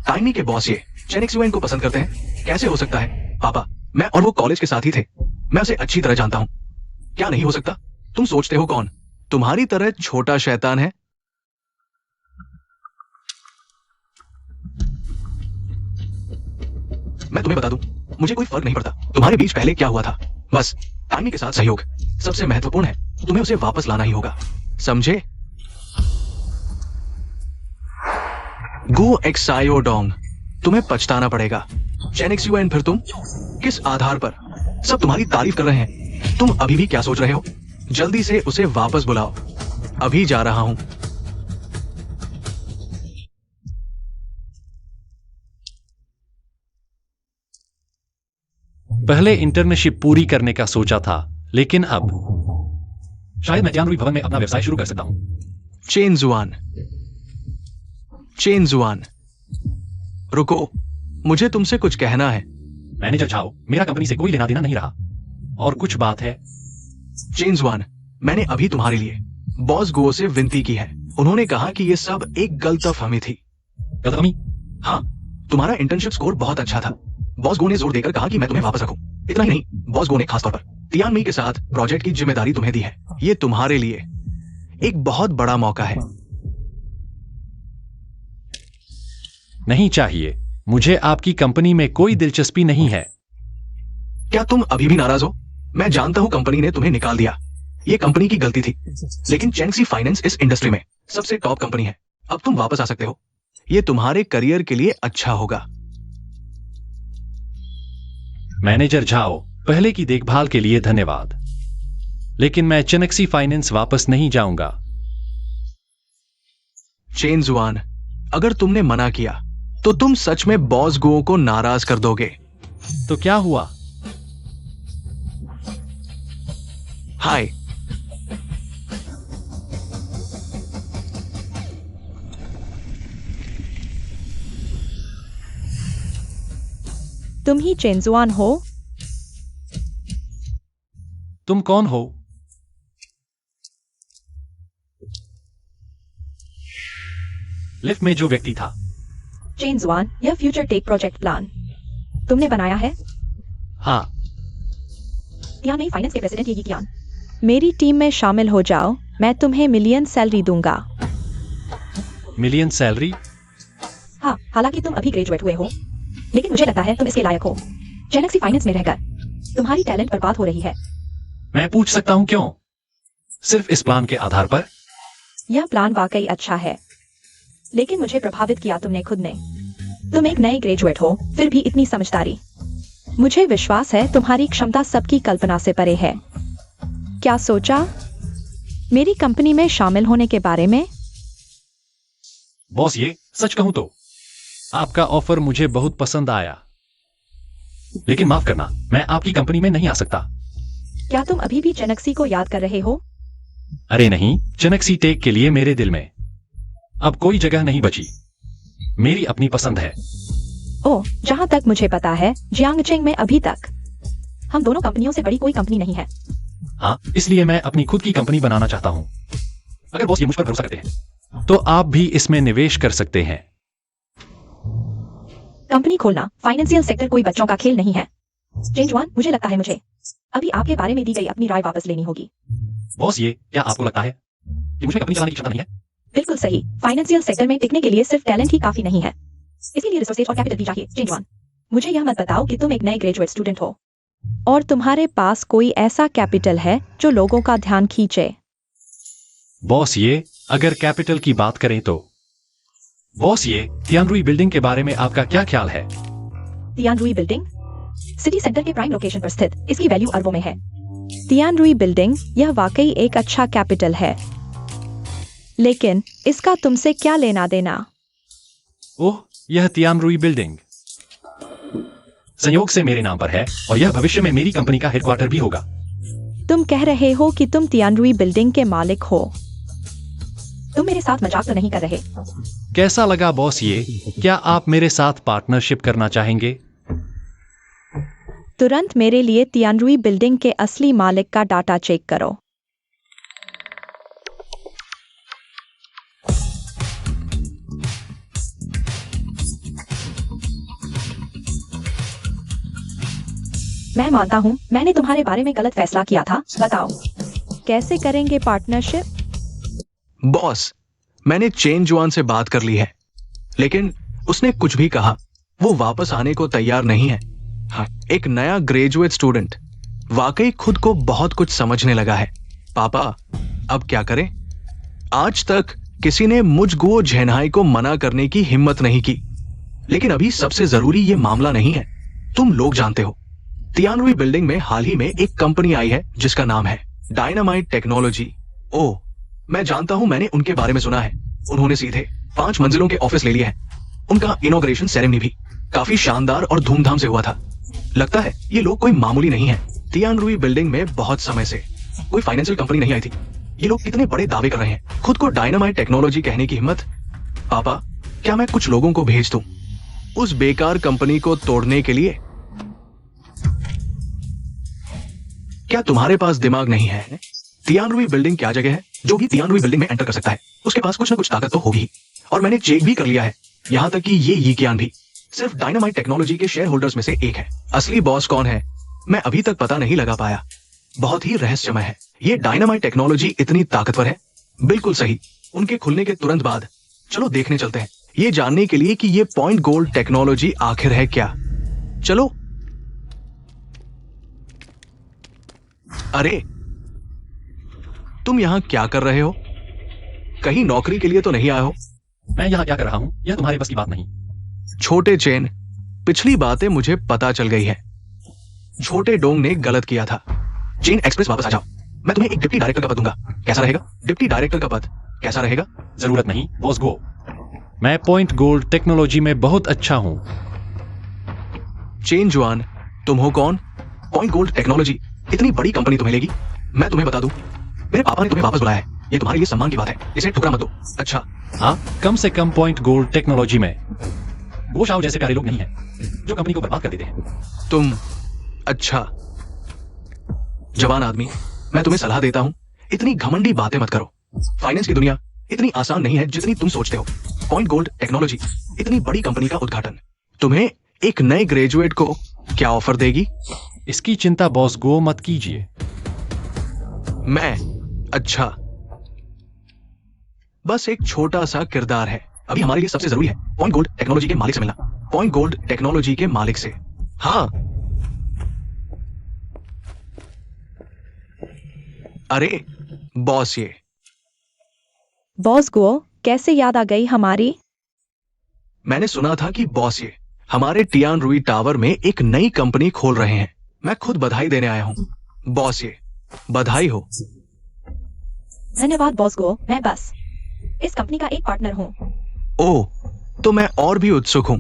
टाइमी के बॉस ये चेन XUAN को पसंद करते हैं? कैसे हो सकता है? पापा, मैं और वो कॉलेज के साथी थे, मैं उसे अच्छी तरह जानता हूं। क्या नहीं हो सकता? तुम सोचते हो कौन तुम्हारी तरह छोटा शैतान है? मैं तुम्हें बता दूं, मुझे कोई फर्क नहीं पड़ता तुम्हारे बीच पहले क्या हुआ था। बस टाइमी के साथ सहयोग सबसे महत्वपूर्ण है। तुम्हें उसे वापस लाना ही होगा, समझे? गो एक्सायोडोंग, तुम्हें पछताना पड़ेगा। चेन XUAN, फिर तुम किस आधार पर? सब तुम्हारी तारीफ कर रहे हैं, तुम अभी भी क्या सोच रहे हो? जल्दी से उसे वापस बुलाओ। अभी जा रहा हूं। पहले इंटर्नशिप पूरी करने का सोचा था, लेकिन अब शायद मैं तियानरुई भवन में अपना व्यवसाय शुरू कर सकता हूं। चेन जुआन, रुको, मुझे तुमसे कुछ कहना है। मैनेजर झाओ, मेरा कंपनी से कोई लेना देना नहीं रहा, और कुछ बात है। चेन जुआन, मैंने अभी तुम्हारे लिए बॉस गो से विनती की है। उन्होंने कहा कि ये सब एक गलतफहमी थी। गलतफहमी? हाँ, तुम्हारा इंटर्नशिप स्कोर बहुत अच्छा था। बॉस गो ने जोर देकर कहा कि मैं तुम्हें वापस रखूं। इतना ही नहीं, बॉस गो ने खासतौर पर तियानमी के साथ प्रोजेक्ट की जिम्मेदारी तुम्हें दी है। ये तुम्हारे लिए एक बहुत बड़ा मौका है। नहीं चाहिए, मुझे आपकी कंपनी में कोई दिलचस्पी नहीं है। क्या तुम अभी भी नाराज हो? मैं जानता हूं कंपनी ने तुम्हें निकाल दिया, ये कंपनी की गलती थी, लेकिन चेंगसी फाइनेंस इस इंडस्ट्री में सबसे टॉप कंपनी है। अब तुम वापस आ सकते हो, ये तुम्हारे करियर के लिए अच्छा होगा। मैनेजर झाओ, पहले की देखभाल के लिए धन्यवाद, लेकिन मैं चेनेक्सी फाइनेंस वापस नहीं जाऊंगा। चेन जुआन, अगर तुमने मना किया तो तुम सच में बॉस गो को नाराज कर दोगे। तो क्या हुआ? हाय, तुम ही चेंजुआन हो? तुम कौन हो? लिफ्ट में जो व्यक्ति था। चेंजुआन, यह फ्यूचर टेक प्रोजेक्ट प्लान तुमने बनाया है? हाँ। तियानमी फाइनेंस के प्रेसिडेंट ये कियान, मेरी टीम में शामिल हो जाओ, मैं तुम्हें मिलियन सैलरी दूंगा। Million salary? हाँ, हालांकि तुम अभी ग्रेजुएट हुए हो, लेकिन मुझे लगता है तुम इसके लायक हो। चेनेक्सी फाइनेंस में रहकर तुम्हारी टैलेंट पर बात हो रही है। मैं पूछ सकता हूं क्यों? सिर्फ इस प्लान के आधार पर? यह प्लान वाकई अच्छा है, लेकिन मुझे प्रभावित किया तुमने खुद ने। तुम एक नए ग्रेजुएट हो, फिर भी इतनी समझदारी। मुझे विश्वास है तुम्हारी क्षमता सबकी कल्पना से परे है। क्या सोचा मेरी कंपनी में शामिल होने के बारे में? बॉस, ये सच कहूं तो आपका ऑफर मुझे बहुत पसंद आया, लेकिन माफ करना, मैं आपकी कंपनी में नहीं आ सकता। क्या तुम अभी भी चेनेक्सी को याद कर रहे हो? अरे नहीं, चेनेक्सी टेक के लिए मेरे दिल में अब कोई जगह नहीं बची। मेरी अपनी पसंद है। ओह, जहां तक मुझे पता है जियांगचेंग में अभी तक हम दोनों कंपनियों से बड़ी कोई कंपनी नहीं है। हाँ, इसलिए मैं अपनी खुद की कंपनी बनाना चाहता हूं। अगर बॉस ये मुझ पर भरोसा करते हैं तो आप भी इसमें निवेश कर सकते हैं। कंपनी खोलना फाइनेंशियल सेक्टर कोई बच्चों का खेल नहीं है। चेंजुआन, मुझे लगता है मुझे अभी आपके बारे में दी गई अपनी राय वापस लेनी होगी। बॉस, ये क्या आपको लगता है कि मुझे कंपनी चलाने की क्षमता नहीं है? बिल्कुल सही। फाइनेंशियल सेक्टर में टिकने के लिए सिर्फ टैलेंट ही काफी नहीं है, इसीलिए रिसोर्सेज और कैपिटल भी चाहिए। चेंजुआन, मुझे यह मत बताओ कि तुम एक नए ग्रेजुएट स्टूडेंट हो और तुम्हारे पास कोई ऐसा कैपिटल है जो लोगों का ध्यान खींचे। बॉस, ये अगर कैपिटल की बात करें तो बॉस, ये तियानरुई बिल्डिंग के बारे में आपका क्या ख्याल है? तियानरुई बिल्डिंग सिटी सेंटर के प्राइम लोकेशन पर स्थित, इसकी वैल्यू अरबों में है। तियानरुई बिल्डिंग, यह वाकई एक अच्छा कैपिटल है, लेकिन इसका तुमसे क्या लेना देना? ओह, यह तियानरुई बिल्डिंग। संयोग से मेरे नाम पर है और यह भविष्य में मेरी कंपनी का हेडक्वार्टर भी होगा। तुम कह रहे हो कि तुम तियानरुई बिल्डिंग के मालिक हो? तुम मेरे साथ मजाक तो नहीं कर रहे? कैसा लगा बॉस ये? क्या आप मेरे साथ पार्टनरशिप करना चाहेंगे? तुरंत मेरे लिए तियानरुई बिल्डिंग के असली मालिक का डाटा चेक करो। मैं मानता हूँ मैंने तुम्हारे बारे में गलत फैसला किया था। बताओ कैसे करेंगे पार्टनरशिप? बॉस, मैंने चेन जुआन से बात कर ली है, लेकिन उसने कुछ भी कहा वो वापस आने को तैयार नहीं है। हाँ, एक नया ग्रेजुएट स्टूडेंट वाकई खुद को बहुत कुछ समझने लगा है। पापा, अब क्या करें? आज तक किसी ने मुझ गुओ झेनहाई को मना करने की हिम्मत नहीं की, लेकिन अभी सबसे जरूरी ये मामला नहीं है। तुम लोग जानते हो, तियानरुई बिल्डिंग में हाल ही में एक कंपनी आई है जिसका नाम है डायनामाइट टेक्नोलॉजी। ओह, मैं जानता हूं, मैंने उनके बारे में सुना है। उन्होंने सीधे 5 मंजिलों के ऑफिस ले लिए हैं। उनका इनॉग्रेशन सेरेमनी भी काफी शानदार और धूमधाम से हुआ था। लगता है ये लोग कोई मामूली नहीं है। तियानरुई बिल्डिंग में बहुत समय से कोई फाइनेंशियल कंपनी नहीं आई थी। ये लोग कितने बड़े दावे कर रहे हैं, खुद को डायनामाइट टेक्नोलॉजी कहने की हिम्मत। पापा, क्या मैं कुछ लोगों को भेज दूं उस बेकार कंपनी को तोड़ने के लिए? क्या तुम्हारे पास दिमाग नहीं है? तियानरुई बिल्डिंग क्या जगह है? जो भी तियानरुई बिल्डिंग में एंटर कर सकता है उसके पास कुछ ना कुछ ताकत तो होगी। और मैंने चेक भी कर लिया है, यहां तक कि ये यीकियान भी सिर्फ डायनामाइट टेक्नोलॉजी के शेयर होल्डर्स में से एक है। असली बॉस कौन है मैं अभी तक पता नहीं लगा पाया। बहुत ही रहस्यमय है। ये डायनामाइट टेक्नोलॉजी इतनी ताकतवर है। बिल्कुल सही, उनके खुलने के तुरंत बाद। चलो देखने चलते हैं, ये जानने के लिए कि ये पॉइंट गोल्ड टेक्नोलॉजी आखिर है क्या। चलो। अरे, तुम यहां क्या कर रहे हो? कहीं नौकरी के लिए तो नहीं आए हो? मैं यहाँ क्या कर रहा हूँ यह तुम्हारे बस की बात नहीं। छोटे चेन, पिछली बातें मुझे पता चल गई है। छोटे डोंग ने गलत किया था। चेन एक्सप्रेस वापस आ जाओ। मैं तुम्हें एक डिप्टी डायरेक्टर का पद दूंगा। कैसा रहेगा? डिप्टी डायरेक्टर का पद कैसा रहेगा? जरूरत नहीं बॉस गो। मैं पॉइंट गोल्ड टेक्नोलॉजी में बहुत अच्छा हूँ। चेन जुआन, तुम हो कौन? पॉइंट गोल्ड टेक्नोलॉजी इतनी बड़ी कंपनी तुम्हें लेगी? मैं तुम्हें बता दूं, मेरे पापा ने तुम्हें वापस बुलाया है। ये तुम्हारे लिए सम्मान की बात है, इसे ठुकरा मत दो। अच्छा, हाँ, कम से कम पॉइंट गोल्ड टेक्नोलॉजी में गोशाओ जैसे प्यारे लोग नहीं हैं जो कंपनी को बर्बाद कर देते हैं। तुम अच्छा जवान आदमी, मैं तुम्हें सलाह देता हूं, इतनी घमंडी बातें मत करो। फाइनेंस की दुनिया इतनी आसान नहीं है जितनी तुम सोचते हो। पॉइंट गोल्ड टेक्नोलॉजी इतनी बड़ी कंपनी का उद्घाटन तुम्हें एक नए ग्रेजुएट को क्या ऑफर देगी? इसकी चिंता बॉस गो मत कीजिए। मैं अच्छा, बस एक छोटा सा किरदार है। अभी हमारे लिए सबसे जरूरी है पॉइंट गोल्ड टेक्नोलॉजी के मालिक से मिलना। पॉइंट गोल्ड टेक्नोलॉजी के मालिक से। हाँ, अरे बॉस, ये बॉस गो, कैसे याद आ गई हमारी? मैंने सुना था कि बॉस ये हमारे तियानरुई टावर में एक नई कंपनी खोल रहे हैं। मैं खुद बधाई देने आया हूं। बॉस, ये बधाई हो। धन्यवाद बॉस गो, मैं बस इस कंपनी का एक पार्टनर हूँ। ओह, तो मैं और भी उत्सुक हूं।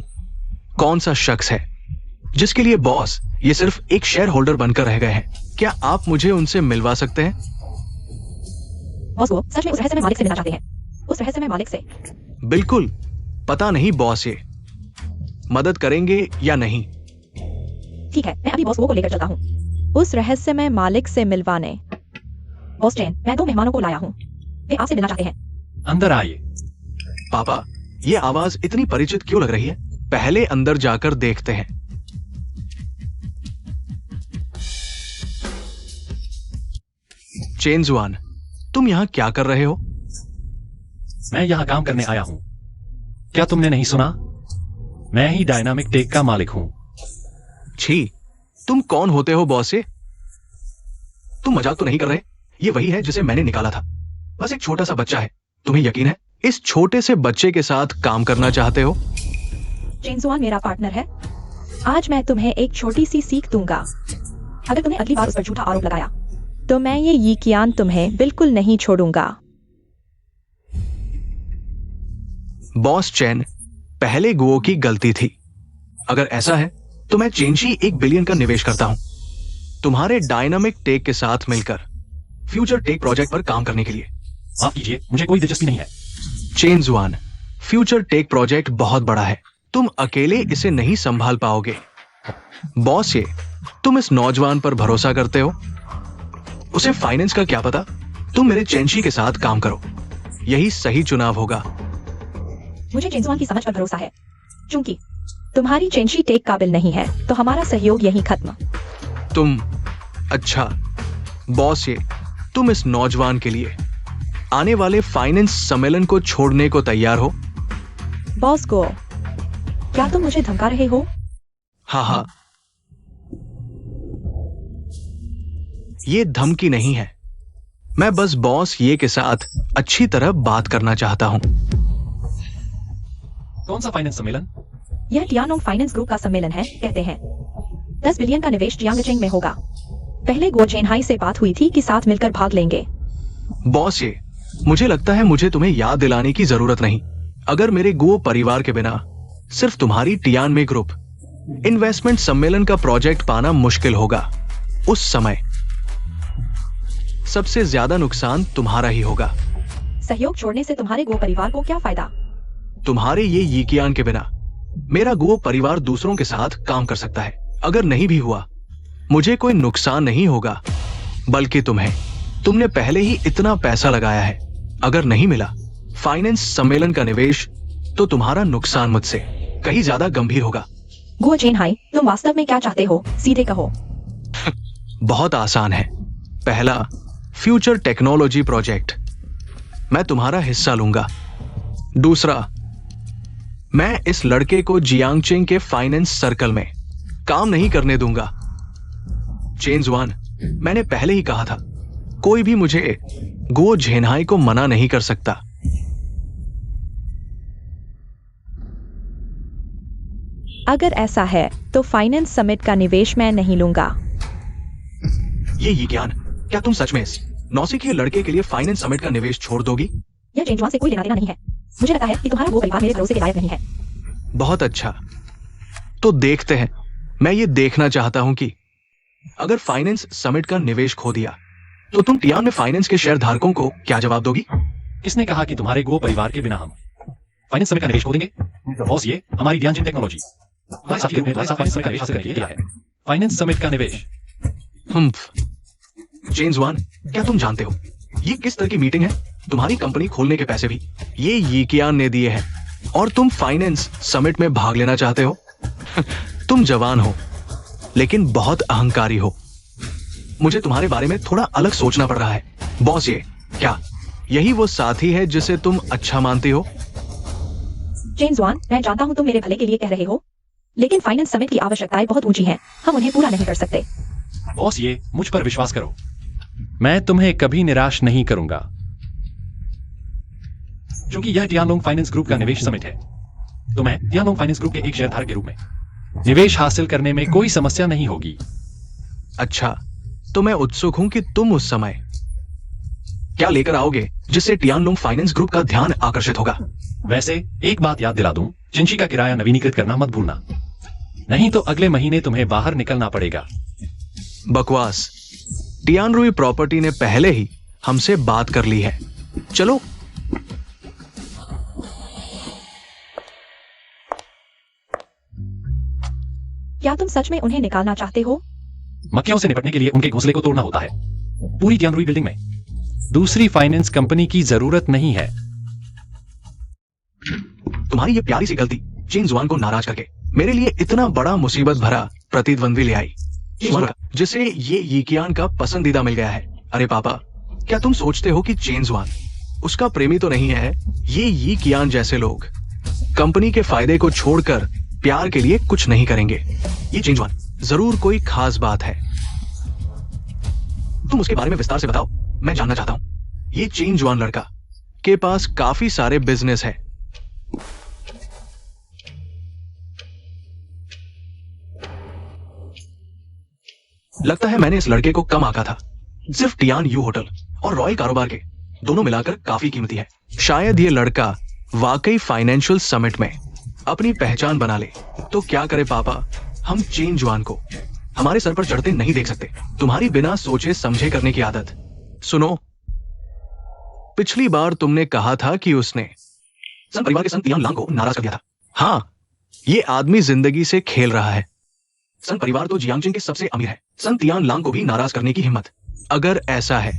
कौन सा शख्स है जिसके लिए बॉस ये सिर्फ एक शेयर होल्डर बनकर रह गए हैं? क्या आप मुझे उनसे मिलवा सकते हैं? बॉस गो, सच में उस रहस्यमय मालिक से मिलना चाहते हैं? उस रहस्यमय मालिक से? बिल्कुल। पता नहीं बॉस, ये मदद करेंगे या नहीं। ठीक है, मैं अभी बॉस गो को लेकर चलता हूँ उस रहस्यमय मालिक से मिलवाने। बॉस चेन, मैं 2 मेहमानों को लाया हूँ, वे आपसे मिलना चाहते हैं। अंदर आइए। पापा, ये आवाज इतनी परिचित क्यों लग रही है? पहले अंदर जाकर देखते हैं। चेन जुआन, तुम यहां क्या कर रहे हो? मैं यहाँ काम करने आया हूँ। क्या तुमने नहीं सुना? मैं ही डायनामिक टेक का मालिक हूँ। छी, तुम कौन होते हो बॉस? ये तुम मजाक तो नहीं कर रहे? ये वही है जिसे मैंने निकाला था। बस एक छोटा सा बच्चा है। तुम्हें यकीन है इस छोटे से बच्चे के साथ काम करना चाहते हो? चेन जुआन मेरा पार्टनर है। आज मैं तुम्हें एक छोटी सी सीख दूंगा। अगर तुमने अगली बार उस पर झूठा आरोप लगाया तो मैं ये यीकियान तुम्हें बिल्कुल नहीं छोड़ूंगा। बॉस चेन, पहले गुओ की गलती थी। अगर ऐसा है तो मैं चेंशी 1 बिलियन का निवेश करता हूं तुम्हारे डायनामिक टेक के साथ मिलकर फ्यूचर टेक प्रोजेक्ट पर काम करने के लिए। माफ कीजिए, मुझे कोई दिलचस्पी नहीं है। चेन जुआन, फ्यूचर टेक प्रोजेक्ट बहुत बड़ा है, तुम अकेले इसे नहीं संभाल पाओगे। बॉस ये, तुम इस नौजवान पर भरोसा करते हो? उसे फाइनेंस का क्या पता? तुम मेरे चेंशी के साथ काम करो, यही सही चुनाव होगा। मुझे चेंजुआन की समझ पर भरोसा है। चूंकि तुम्हारी चेंशी टेक काबिल नहीं है, तो हमारा सहयोग यहीं खत्म। तुम अच्छा बॉस ये, तुम इस नौजवान के लिए आने वाले फाइनेंस सम्मेलन को छोड़ने को तैयार हो? बॉस को, क्या तुम मुझे धमका रहे हो? हाँ, ये धमकी नहीं है, मैं बस बॉस ये के साथ अच्छी तरह बात करना चाहता हूं। कौन सा फाइनेंस सम्मेलन? यह टियानोंग फाइनेंस ग्रुप का सम्मेलन है, कहते हैं। 10 बिलियन का निवेश जियांगचेंग में होगा। पहले गो चेनहाई से बात हुई थी कि साथ मिलकर भाग लेंगे। बॉस ये, मुझे लगता है मुझे तुम्हें याद दिलाने की जरूरत नहीं। अगर मेरे गो परिवार के बिना सिर्फ तुम्हारी टियानमे ग्रुप इन्वेस्टमेंट सम्मेलन का प्रोजेक्ट पाना मुश्किल होगा। उस समय सबसे ज्यादा नुकसान तुम्हारा ही होगा। सहयोग छोड़ने से तुम्हारे गो परिवार को क्या फायदा? तुम्हारे ये यीकियान के बिना मेरा गो परिवार दूसरों के साथ काम कर सकता है। अगर नहीं भी हुआ, मुझे कोई नुकसान नहीं होगा, बल्कि तुमने पहले ही इतना पैसा लगाया है। अगर नहीं मिला फाइनेंस सम्मेलन का निवेश, तो तुम्हारा नुकसान मुझसे कहीं ज्यादा गंभीर होगा। गो चेनहाई, तुम वास्तव में क्या चाहते हो? सीधे कहो। बहुत आसान है। पहला, फ्यूचर टेक्नोलॉजी प्रोजेक्ट, मैं तुम्हारा हिस्सा लूंगा। दूसरा, मैं इस लड़के को जियांगचेंग के फाइनेंस सर्कल में काम नहीं करने दूंगा। चेन जुआन, मैंने पहले ही कहा था, कोई भी मुझे गो झेनहाई को मना नहीं कर सकता। अगर ऐसा है तो फाइनेंस समिट का निवेश मैं नहीं लूंगा। ये ज्ञान, क्या तुम सच में इस नौसिखिए लड़के के लिए फाइनेंस समिट का निवेश छोड़ दोगी? यह चेंजुआन से कोई लेना देना नहीं है। मुझे लगता है कि तुम्हारा वो परिवार मेरे भरोसे के लायक नहीं है। बहुत अच्छा, तो देखते हैं। मैं ये देखना चाहता हूं कि अगर फाइनेंस समिट का निवेश खो दिया, तो तुम टियान में फाइनेंस के शेयर धारकों को क्या जवाब दोगी? किसने कहा कि तुम्हारे गो परिवार के बिना हम फाइनेंस समिट का निवेश खो देंगे? बॉस ये, हमारी टियानजिन टेक्नोलॉजी हमारे साथी लोगों ने हमारे साथ फाइनेंस समिट का निवेश हासिल करने के लिए किया है। फाइनेंस समिट का निवेश। चेन जुआन, क्या तुम जानते हो ये किस तरह की मीटिंग है? तुम्हारी कंपनी खोलने के पैसे भी ये यीकियान ने दिए हैं, और तुम फाइनेंस समिट में भाग लेना चाहते हो? तुम जवान हो, लेकिन बहुत अहंकारी हो। मुझे तुम्हारे बारे में थोड़ा अलग सोचना पड़ रहा है। बॉस ये, क्या यही वो साथी है जिसे तुम अच्छा मानती हो? चेन जुआन, मैं जानता हूं तुम मेरे भले के लिए कह रहे हो, लेकिन फाइनेंस समिट की आवश्यकताएं बहुत ऊंची हैं। हम उन्हें पूरा नहीं कर सकते। बॉस ये, मुझ पर विश्वास करो, मैं तुम्हें कभी निराश नहीं करूंगा। क्योंकि यह टियानलोंग फाइनेंस ग्रुप का निवेश समिट है, तो मैं टियानलोंग फाइनेंस ग्रुप के एक शेयरधारक के रूप में निवेश हासिल करने में कोई समस्या नहीं होगी। अच्छा, तो मैं उत्सुक हूं कि तुम उस समय क्या लेकर आओगे जिससे टियानलोंग फाइनेंस ग्रुप का ध्यान आकर्षित होगा। वैसे एक बात याद दिला दूं, चिंची का किराया नवीनीकृत करना मत भूलना, नहीं तो अगले महीने तुम्हें बाहर निकलना पड़ेगा। बकवास, टियानरुई प्रॉपर्टी ने पहले ही हमसे बात कर ली है। चलो। क्या तुम सच में उन्हें निकालना चाहते हो? मक्खियों से निपटने के लिए उनके घोंसले को तोड़ना होता है। पूरी टियानरुई बिल्डिंग में दूसरी फाइनेंस कंपनी की जरूरत नहीं है। तुम्हारी ये प्यारी सी गलती चेन जुआन को नाराज करके मेरे लिए इतना बड़ा मुसीबत भरा प्रतिद्वंद्वी ले आई, जिसे ये यीकियान का पसंदीदा मिल गया है। अरे पापा, क्या तुम सोचते हो कि चेन जुआन उसका प्रेमी तो नहीं है? ये यीकियान जैसे लोग कंपनी के फायदे को छोड़कर प्यार के लिए कुछ नहीं करेंगे। ये चेन जुआन जरूर कोई खास बात है। तुम उसके बारे में विस्तार से बताओ, मैं जानना चाहता हूं। ये चेन जुआन लड़का के पास काफी सारे बिजनेस है। लगता है मैंने इस लड़के को कम आंका था। सिर्फ टियान यू होटल और रॉयल कारोबार के दोनों मिलाकर काफी कीमती है। शायद ये लड़का वाकई फाइनेंशियल समिट में अपनी पहचान बना ले। तो क्या करे पापा, हम चेन जुआन को हमारे सर पर चढ़ते नहीं देख सकते। तुम्हारी बिना सोचे समझे करने की आदत। सुनो, पिछली बार तुमने कहा था कि उसने सन परिवार के सन तियान लांग को नाराज कर दिया था। हाँ, ये आदमी जिंदगी से खेल रहा है। सन परिवार तो जियांगजिंग के सबसे अमीर है। सन तियान लांग को भी नाराज करने की हिम्मत। अगर ऐसा है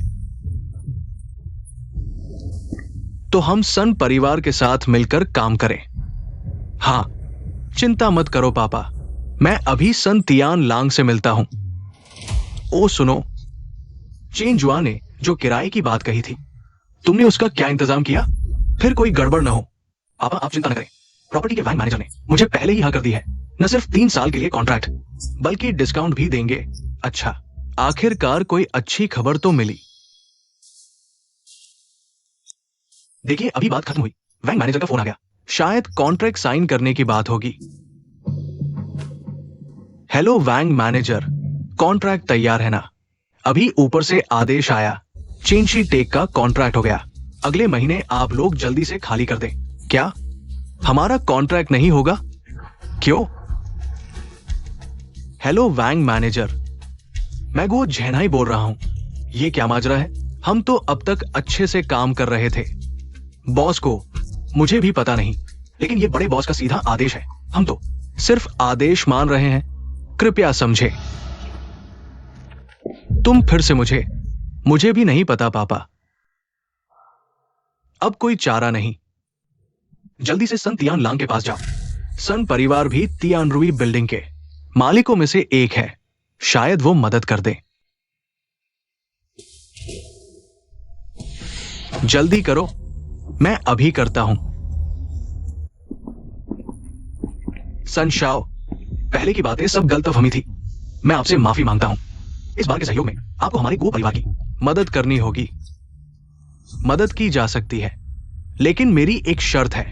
तो हम सन परिवार के साथ मिलकर काम करें। हाँ, चिंता मत करो पापा, मैं अभी सन तियान लांग से मिलता हूं। ओ सुनो, चेन जुआ ने जो किराए की बात कही थी, तुमने उसका क्या इंतजाम किया? फिर कोई गड़बड़ ना हो। पापा आप चिंता न करें, प्रॉपर्टी के बैंक मैनेजर ने मुझे पहले ही हाँ कर दी है। न सिर्फ 3 साल के लिए कॉन्ट्रैक्ट, बल्कि डिस्काउंट भी देंगे। अच्छा, आखिरकार कोई अच्छी खबर तो मिली। देखिए अभी बात खत्म हुई, बैंक मैनेजर का फोन आ गया। शायद कॉन्ट्रैक्ट साइन करने की बात होगी। हेलो बैंक मैनेजर, कॉन्ट्रैक्ट तैयार है ना? अभी ऊपर से आदेश आया, चेंशी टेक का कॉन्ट्रैक्ट हो गया। अगले महीने आप लोग जल्दी से खाली कर दें। क्या हमारा कॉन्ट्रैक्ट नहीं होगा? क्यों? हेलो बैंक मैनेजर, मैं गो झेनाई बोल रहा हूं। ये क्या माजरा है? हम तो अब तक अच्छे से काम कर रहे थे। बॉस को मुझे भी पता नहीं, लेकिन ये बड़े बॉस का सीधा आदेश है। हम तो सिर्फ आदेश मान रहे हैं, कृपया समझे। तुम फिर से मुझे भी नहीं पता पापा। अब कोई चारा नहीं, जल्दी से सन तियान लांग के पास जाओ। सन परिवार भी तियानरुई बिल्डिंग के मालिकों में से एक है, शायद वो मदद कर दे। जल्दी करो, मैं अभी करता हूं। सन शाओ, पहले की बातें सब गलतफहमी थी। मैं आपसे माफी मांगता हूं। इस बार के सहयोग में आपको हमारे गो परिवार की मदद करनी होगी। मदद की जा सकती है, लेकिन मेरी एक शर्त है।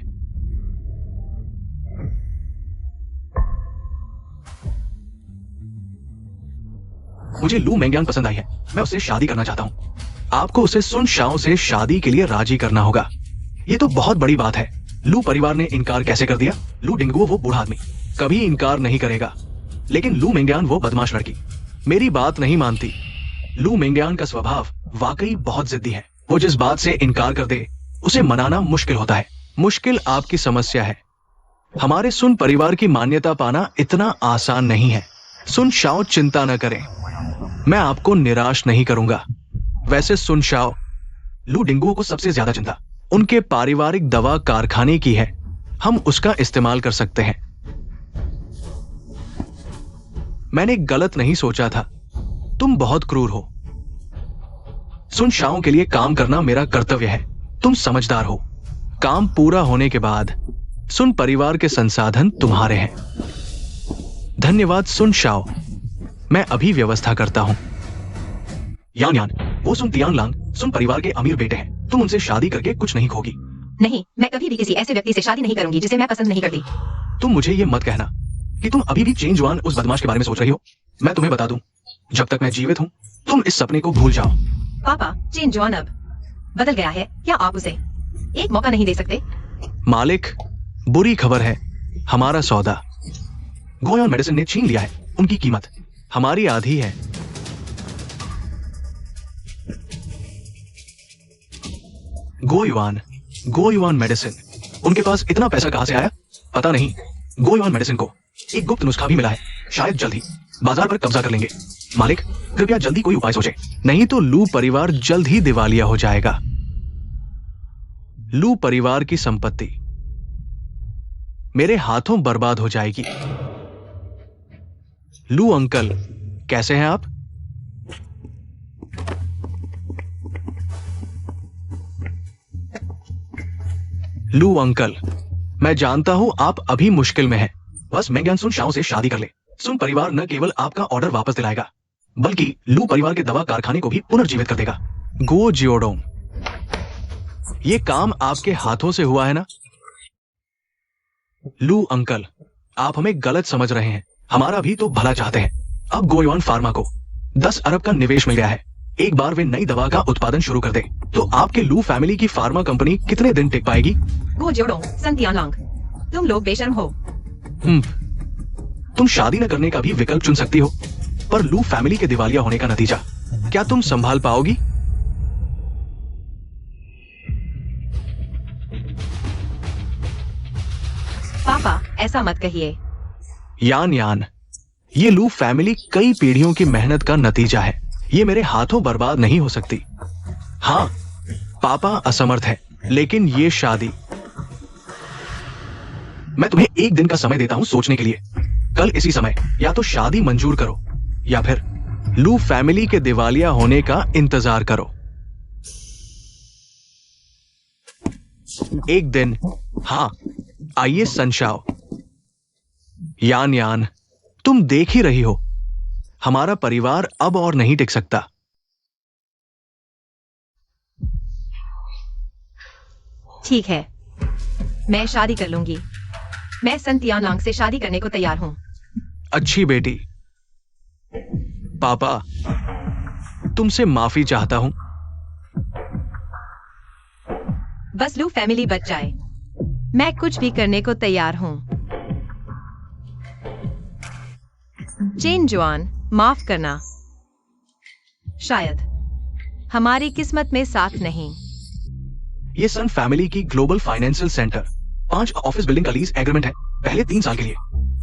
मुझे लू मेंग्यांग पसंद आई है, मैं उससे शादी करना चाहता हूं। आपको उसे सुन शाओ से शादी के लिए राजी करना होगा। ये तो बहुत बड़ी बात है। लू परिवार ने इनकार कैसे कर दिया? लू डिंगुओ वो बूढ़ा आदमी कभी इनकार नहीं करेगा, लेकिन लू मेंग्यान वो बदमाश लड़की मेरी बात नहीं मानती। लू मेंग्यान का स्वभाव वाकई बहुत जिद्दी है। वो जिस बात से इनकार कर दे उसे मनाना मुश्किल होता है। मुश्किल आपकी समस्या है। हमारे सुन परिवार की मान्यता पाना इतना आसान नहीं है। सुन शाओ, चिंता न करें, मैं आपको निराश नहीं करूंगा। वैसे सुन शाओ, लू डिंगुओ को सबसे ज्यादा चिंता उनके पारिवारिक दवा कारखाने की है। हम उसका इस्तेमाल कर सकते हैं। मैंने गलत नहीं सोचा था। तुम बहुत क्रूर हो। सुन शाओ के लिए काम करना मेरा कर्तव्य है। तुम समझदार हो। काम पूरा होने के बाद सुन परिवार के संसाधन तुम्हारे हैं। धन्यवाद सुन शाओ, मैं अभी व्यवस्था करता हूं। यान यान, वो सुन तियान लांग सुन परिवार के अमीर बेटे हैं। तुम उनसे शादी करके कुछ नहीं खोगी। नहीं, मैं कभी भी किसी ऐसे व्यक्ति से शादी नहीं करूंगी जिसे मैं पसंद नहीं करती। तुम मुझे ये मत कहना कि तुम अभी भी चेन जुआन उस बदमाश के बारे में सोच रही हो। मैं तुम्हें बता दूं, जब तक मैं जीवित हूं तुम इस सपने को भूल जाओ। पापा, चेन जुआन अब बदल गया है। क्या आप उसे एक मौका नहीं दे सकते? मालिक, बुरी खबर है, हमारा सौदा गोयॉन मेडिसिन ने छीन लिया है। उनकी कीमत हमारी आधी है। गोयुआन मेडिसिन, उनके पास इतना पैसा कहां से आया पता नहीं। गोयुआन मेडिसिन को एक गुप्त नुस्खा भी मिला है। शायद जल्द ही बाजार पर कब्जा कर लेंगे। मालिक, कृपया जल्दी कोई उपाय सोचे, नहीं तो लू परिवार जल्द ही दिवालिया हो जाएगा। लू परिवार की संपत्ति मेरे हाथों बर्बाद हो जाएगी। लू अंकल, कैसे हैं आप? लू अंकल, मैं जानता हूं आप अभी मुश्किल में हैं। बस मेंग्यान सुन शाओ से शादी कर ले। सुन परिवार न केवल आपका ऑर्डर वापस दिलाएगा, बल्कि लू परिवार के दवा कारखाने को भी पुनर्जीवित कर देगा। गो जियोडोंग, ये काम आपके हाथों से हुआ है ना? लू अंकल, आप हमें गलत समझ रहे हैं। हमारा भी तो भला चाहते हैं। अब गोयुआन फार्मा को 10 अरब का निवेश मिल गया है। एक बार वे नई दवा का उत्पादन शुरू कर दे तो आपके लू फैमिली की फार्मा कंपनी कितने दिन टिक पाएगी? गो जियोडोंग, सन तियान लांग, तुम लोग बेशर्म हो। तुम शादी न करने का भी विकल्प चुन सकती हो, पर लू फैमिली के दिवालिया होने का नतीजा क्या तुम संभाल पाओगी? पापा, ऐसा मत कहिए। यान यान, ये लू फैमिली कई पीढ़ियों की मेहनत का नतीजा है। ये मेरे हाथों बर्बाद नहीं हो सकती। हाँ, पापा असमर्थ है, लेकिन ये शादी, मैं तुम्हें एक दिन का समय देता हूं सोचने के लिए। कल इसी समय या तो शादी मंजूर करो या फिर लू फैमिली के दिवालिया होने का इंतजार करो। एक दिन, हाँ, आइए संशाओ। यान यान, तुम देख ही रही हो, हमारा परिवार अब और नहीं टिक सकता। ठीक है, मैं शादी कर लूंगी। मैं सन तियानलांग से शादी करने को तैयार हूं। अच्छी बेटी। पापा, तुमसे माफी चाहता हूं। बस लू फैमिली बच जाए, मैं कुछ भी करने को तैयार हूं। चेन जुआन, माफ करना, शायद हमारी किस्मत में साथ नहीं। ये सन फैमिली की global financial centre 5 office building का लीज एग्रीमेंट है, पहले 3 साल के लिए।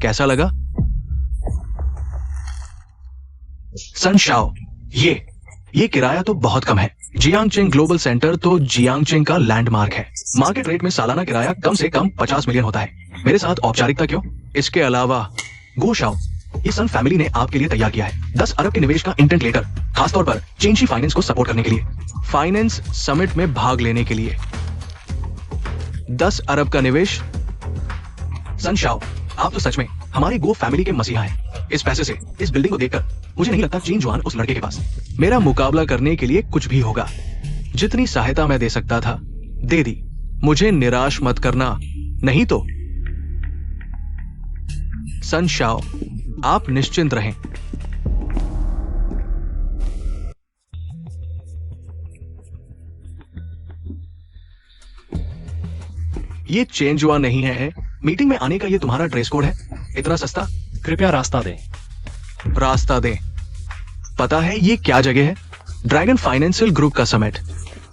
कैसा लगा? सन शाओ, ये किराया तो बहुत कम है। जियांगचेंग ग्लोबल सेंटर तो जियांगचेंग का लैंडमार्क है। मार्केट रेट में सालाना किराया कम से कम 50 मिलियन होता है। मेरे साथ औपचारिकता क्यों? इसके अलावा गो शाओ, ये सन फैमिली ने आपके लिए तैयार किया है 10 अरब के निवेश का इंटेंट लेटर, खासतौर पर चेंशी फाइनेंस को सपोर्ट करने के लिए, फाइनेंस समिट में भाग लेने के लिए। 10 अरब का निवेश। सन शाओ, आप तो सच में हमारी गो फैमिली के मसीहा हैं। इस पैसे से, इस बिल्डिंग को देखकर मुझे नहीं लगता चेन जुआन उस लड़के के पास मेरा मुकाबला करने के लिए कुछ भी होगा। जितनी सहायता मैं दे सकता था दे दी। मुझे निराश मत करना, नहीं तो। सन शाओ, आप निश्चिंत रहें। ये चेंज हुआ नहीं है। मीटिंग में आने का ये तुम्हारा ड्रेस कोड है? इतना सस्ता? कृपया रास्ता दें। रास्ता दें। पता है ये क्या जगह है? ड्रैगन फाइनेंशियल ग्रुप का समिट।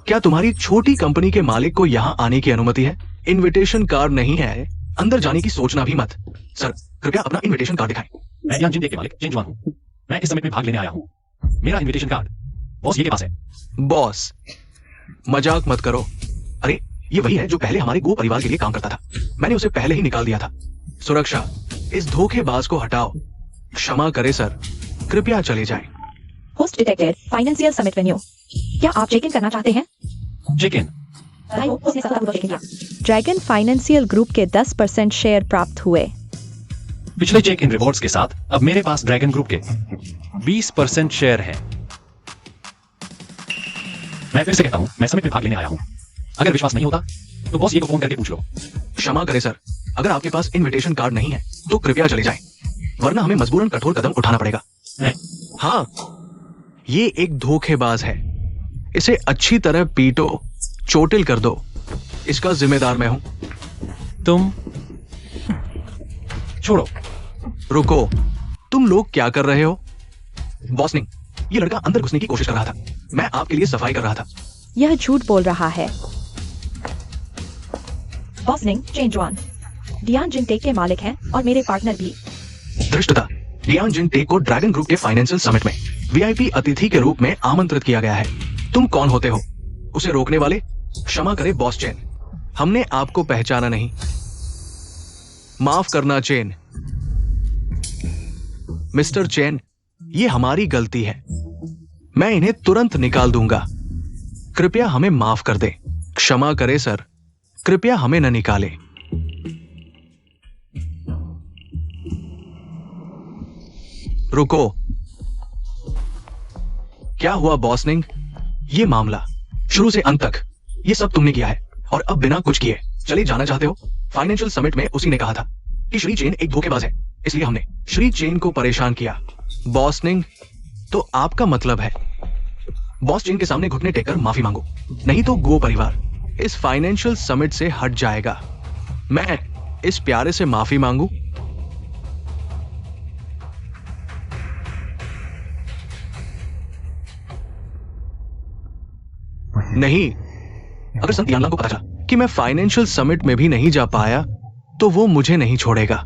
क्या तुम्हारी छोटी कंपनी के मालिक को यहाँ आने की अनुमति है? इनविटेशन कार्ड नहीं है, अंदर जाने की सोचना भी मत। सर, कृपया अपना इनविटेशन कार्ड दिखाएं। मैं जियांगजिन के मालिक चेन जुआन हूं। मैं इस समिट में भाग लेने आया हूं। मेरा इनविटेशन कार्ड बॉस ये के पास है। बॉस, मजाक मत करो। अरे, ये वही है जो पहले हमारे गो परिवार के लिए काम करता था। मैंने उसे पहले ही निकाल दिया था। सुरक्षा, इस धोखेबाज को हटाओ। क्षमा करे सर, कृपया चले जाएं। Host detected, financial summit venue. क्या आप चेक इन करना चाहते हैं? Check in. बधाई हो, उसने सफलतापूर्वक चेक इन किया। ड्रैगन फाइनेंशियल ग्रुप के 10% शेयर प्राप्त हुए। पिछले चेक इन रिवॉर्ड्स के साथ अब मेरे पास ड्रैगन ग्रुप के 20% शेयर हैं। मैं फिर से कहता हूं, मैं समिट में भाग लेने आया हूं। अगर विश्वास नहीं होता तो बॉस ये को फोन करके पूछ लो। क्षमा करें सर, अगर आपके पास इनविटेशन कार्ड नहीं है तो कृपया चले जाएं, वरना हमें मजबूरन कठोर कदम उठाना पड़ेगा। हाँ, ये एक धोखेबाज है। इसे अच्छी तरह पीटो, चोटिल कर दो। इसका जिम्मेदार मैं हूं। तुम छोड़ो। रुको, तुम लोग क्या कर रहे हो? बॉसनिंग, ये लड़का अंदर घुसने की कोशिश कर रहा था। मैं आपके लिए सफाई कर रहा था। यह झूठ बोल रहा है। बॉसनिंग, चेन जुआन, जियांगजिन टेक के मालिक हैं और मेरे पार्टनर भी। धृष्टता, जियांगजिन टेक को ड्रैगन ग्रुप के फाइनेंशियल समिट में वीआईपी अतिथि के रूप में आमंत्रित किया गया है। तुम कौन होते हो उसे रोकने वाले? क्षमा करे बॉस चेन, हमने आपको पहचाना नहीं। माफ करना चेन। मिस्टर चेन, ये हमारी गलती है। मैं इन्हें तुरंत निकाल दूंगा। कृपया हमें माफ कर दे। क्षमा करे सर, कृपया हमें न निकाले। रुको, क्या हुआ बॉसनिंग? ये मामला शुरू से अंत तक ये सब तुमने किया है और अब बिना कुछ किए चले जाना चाहते हो? फाइनेंशियल समिट में उसी ने कहा था कि श्री चेन एक धोखेबाज है, इसलिए हमने श्री चेन को परेशान किया। बॉसनिंग, तो आपका मतलब है बॉस चेन के सामने घुटने टेककर माफी मांगो, नहीं तो गो परिवार इस फाइनेंशियल समिट से हट जाएगा। मैं इस प्यारे से माफी मांगू? नहीं, अगर सन तियानलांग को पता चला कि मैं फाइनेंशियल समिट में भी नहीं जा पाया तो वो मुझे नहीं छोड़ेगा।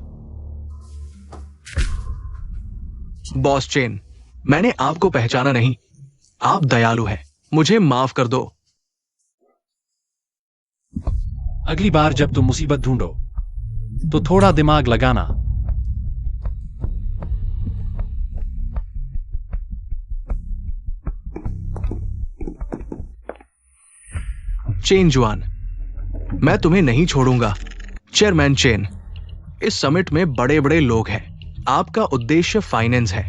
बॉस चेन, मैंने आपको पहचाना नहीं। आप दयालु हैं, मुझे माफ कर दो। अगली बार जब तुम मुसीबत ढूंढो तो थोड़ा दिमाग लगाना। चेन जुआन, मैं तुम्हें नहीं छोड़ूंगा। चेयरमैन चेन, इस समिट में बड़े बड़े लोग हैं। आपका उद्देश्य फाइनेंस है।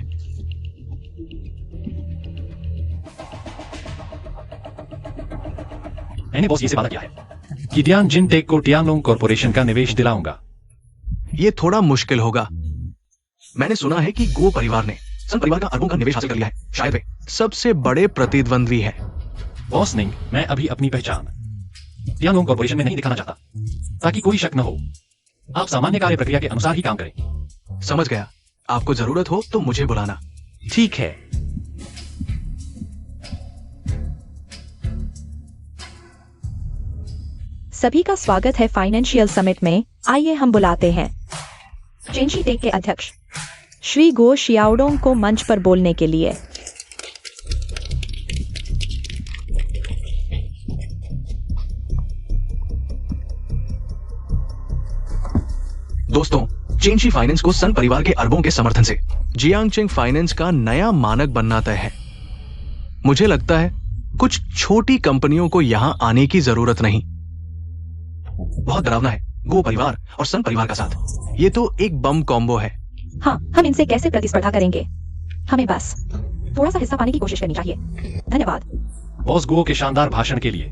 मैंने बॉस ये से वादा किया है कि टियान जिनटेक को टियानलोंग कॉर्पोरेशन का निवेश दिलाऊंगा। यह थोड़ा मुश्किल होगा। मैंने सुना है कि गो परिवार ने सन परिवार का अरबों का निवेश हासिल कर लिया है। शायद वे सबसे बड़े प्रतिद्वंद्वी है। बॉस नहीं, मैं अभी अपनी पहचान टियानलोंग कॉर्पोरेशन में नहीं दिखाना चाहता ताकि कोई शक न हो। आप सामान्य कार्य प्रक्रिया के अनुसार ही काम करें। समझ गया। आपको जरूरत हो तो मुझे बुलाना। ठीक है। सभी का स्वागत है फाइनेंशियल समिट में। आइए हम बुलाते हैं चेंशी टेक के अध्यक्ष श्री गो शियाओडोंग को मंच पर बोलने के लिए। दोस्तों, चेंशी फाइनेंस को सन परिवार के अरबों के समर्थन से जियांगचेंग फाइनेंस का नया मानक बनना तय है। मुझे लगता है कुछ छोटी कंपनियों को यहां आने की जरूरत नहीं। बहुत डरावना है गो परिवार और सन परिवार का साथ। ये तो एक बम कॉम्बो है। हाँ, हम इनसे कैसे प्रतिस्पर्धा करेंगे? हमें बस थोड़ा सा हिस्सा पाने की कोशिश करनी चाहिए। धन्यवाद बॉस गो के शानदार भाषण के लिए।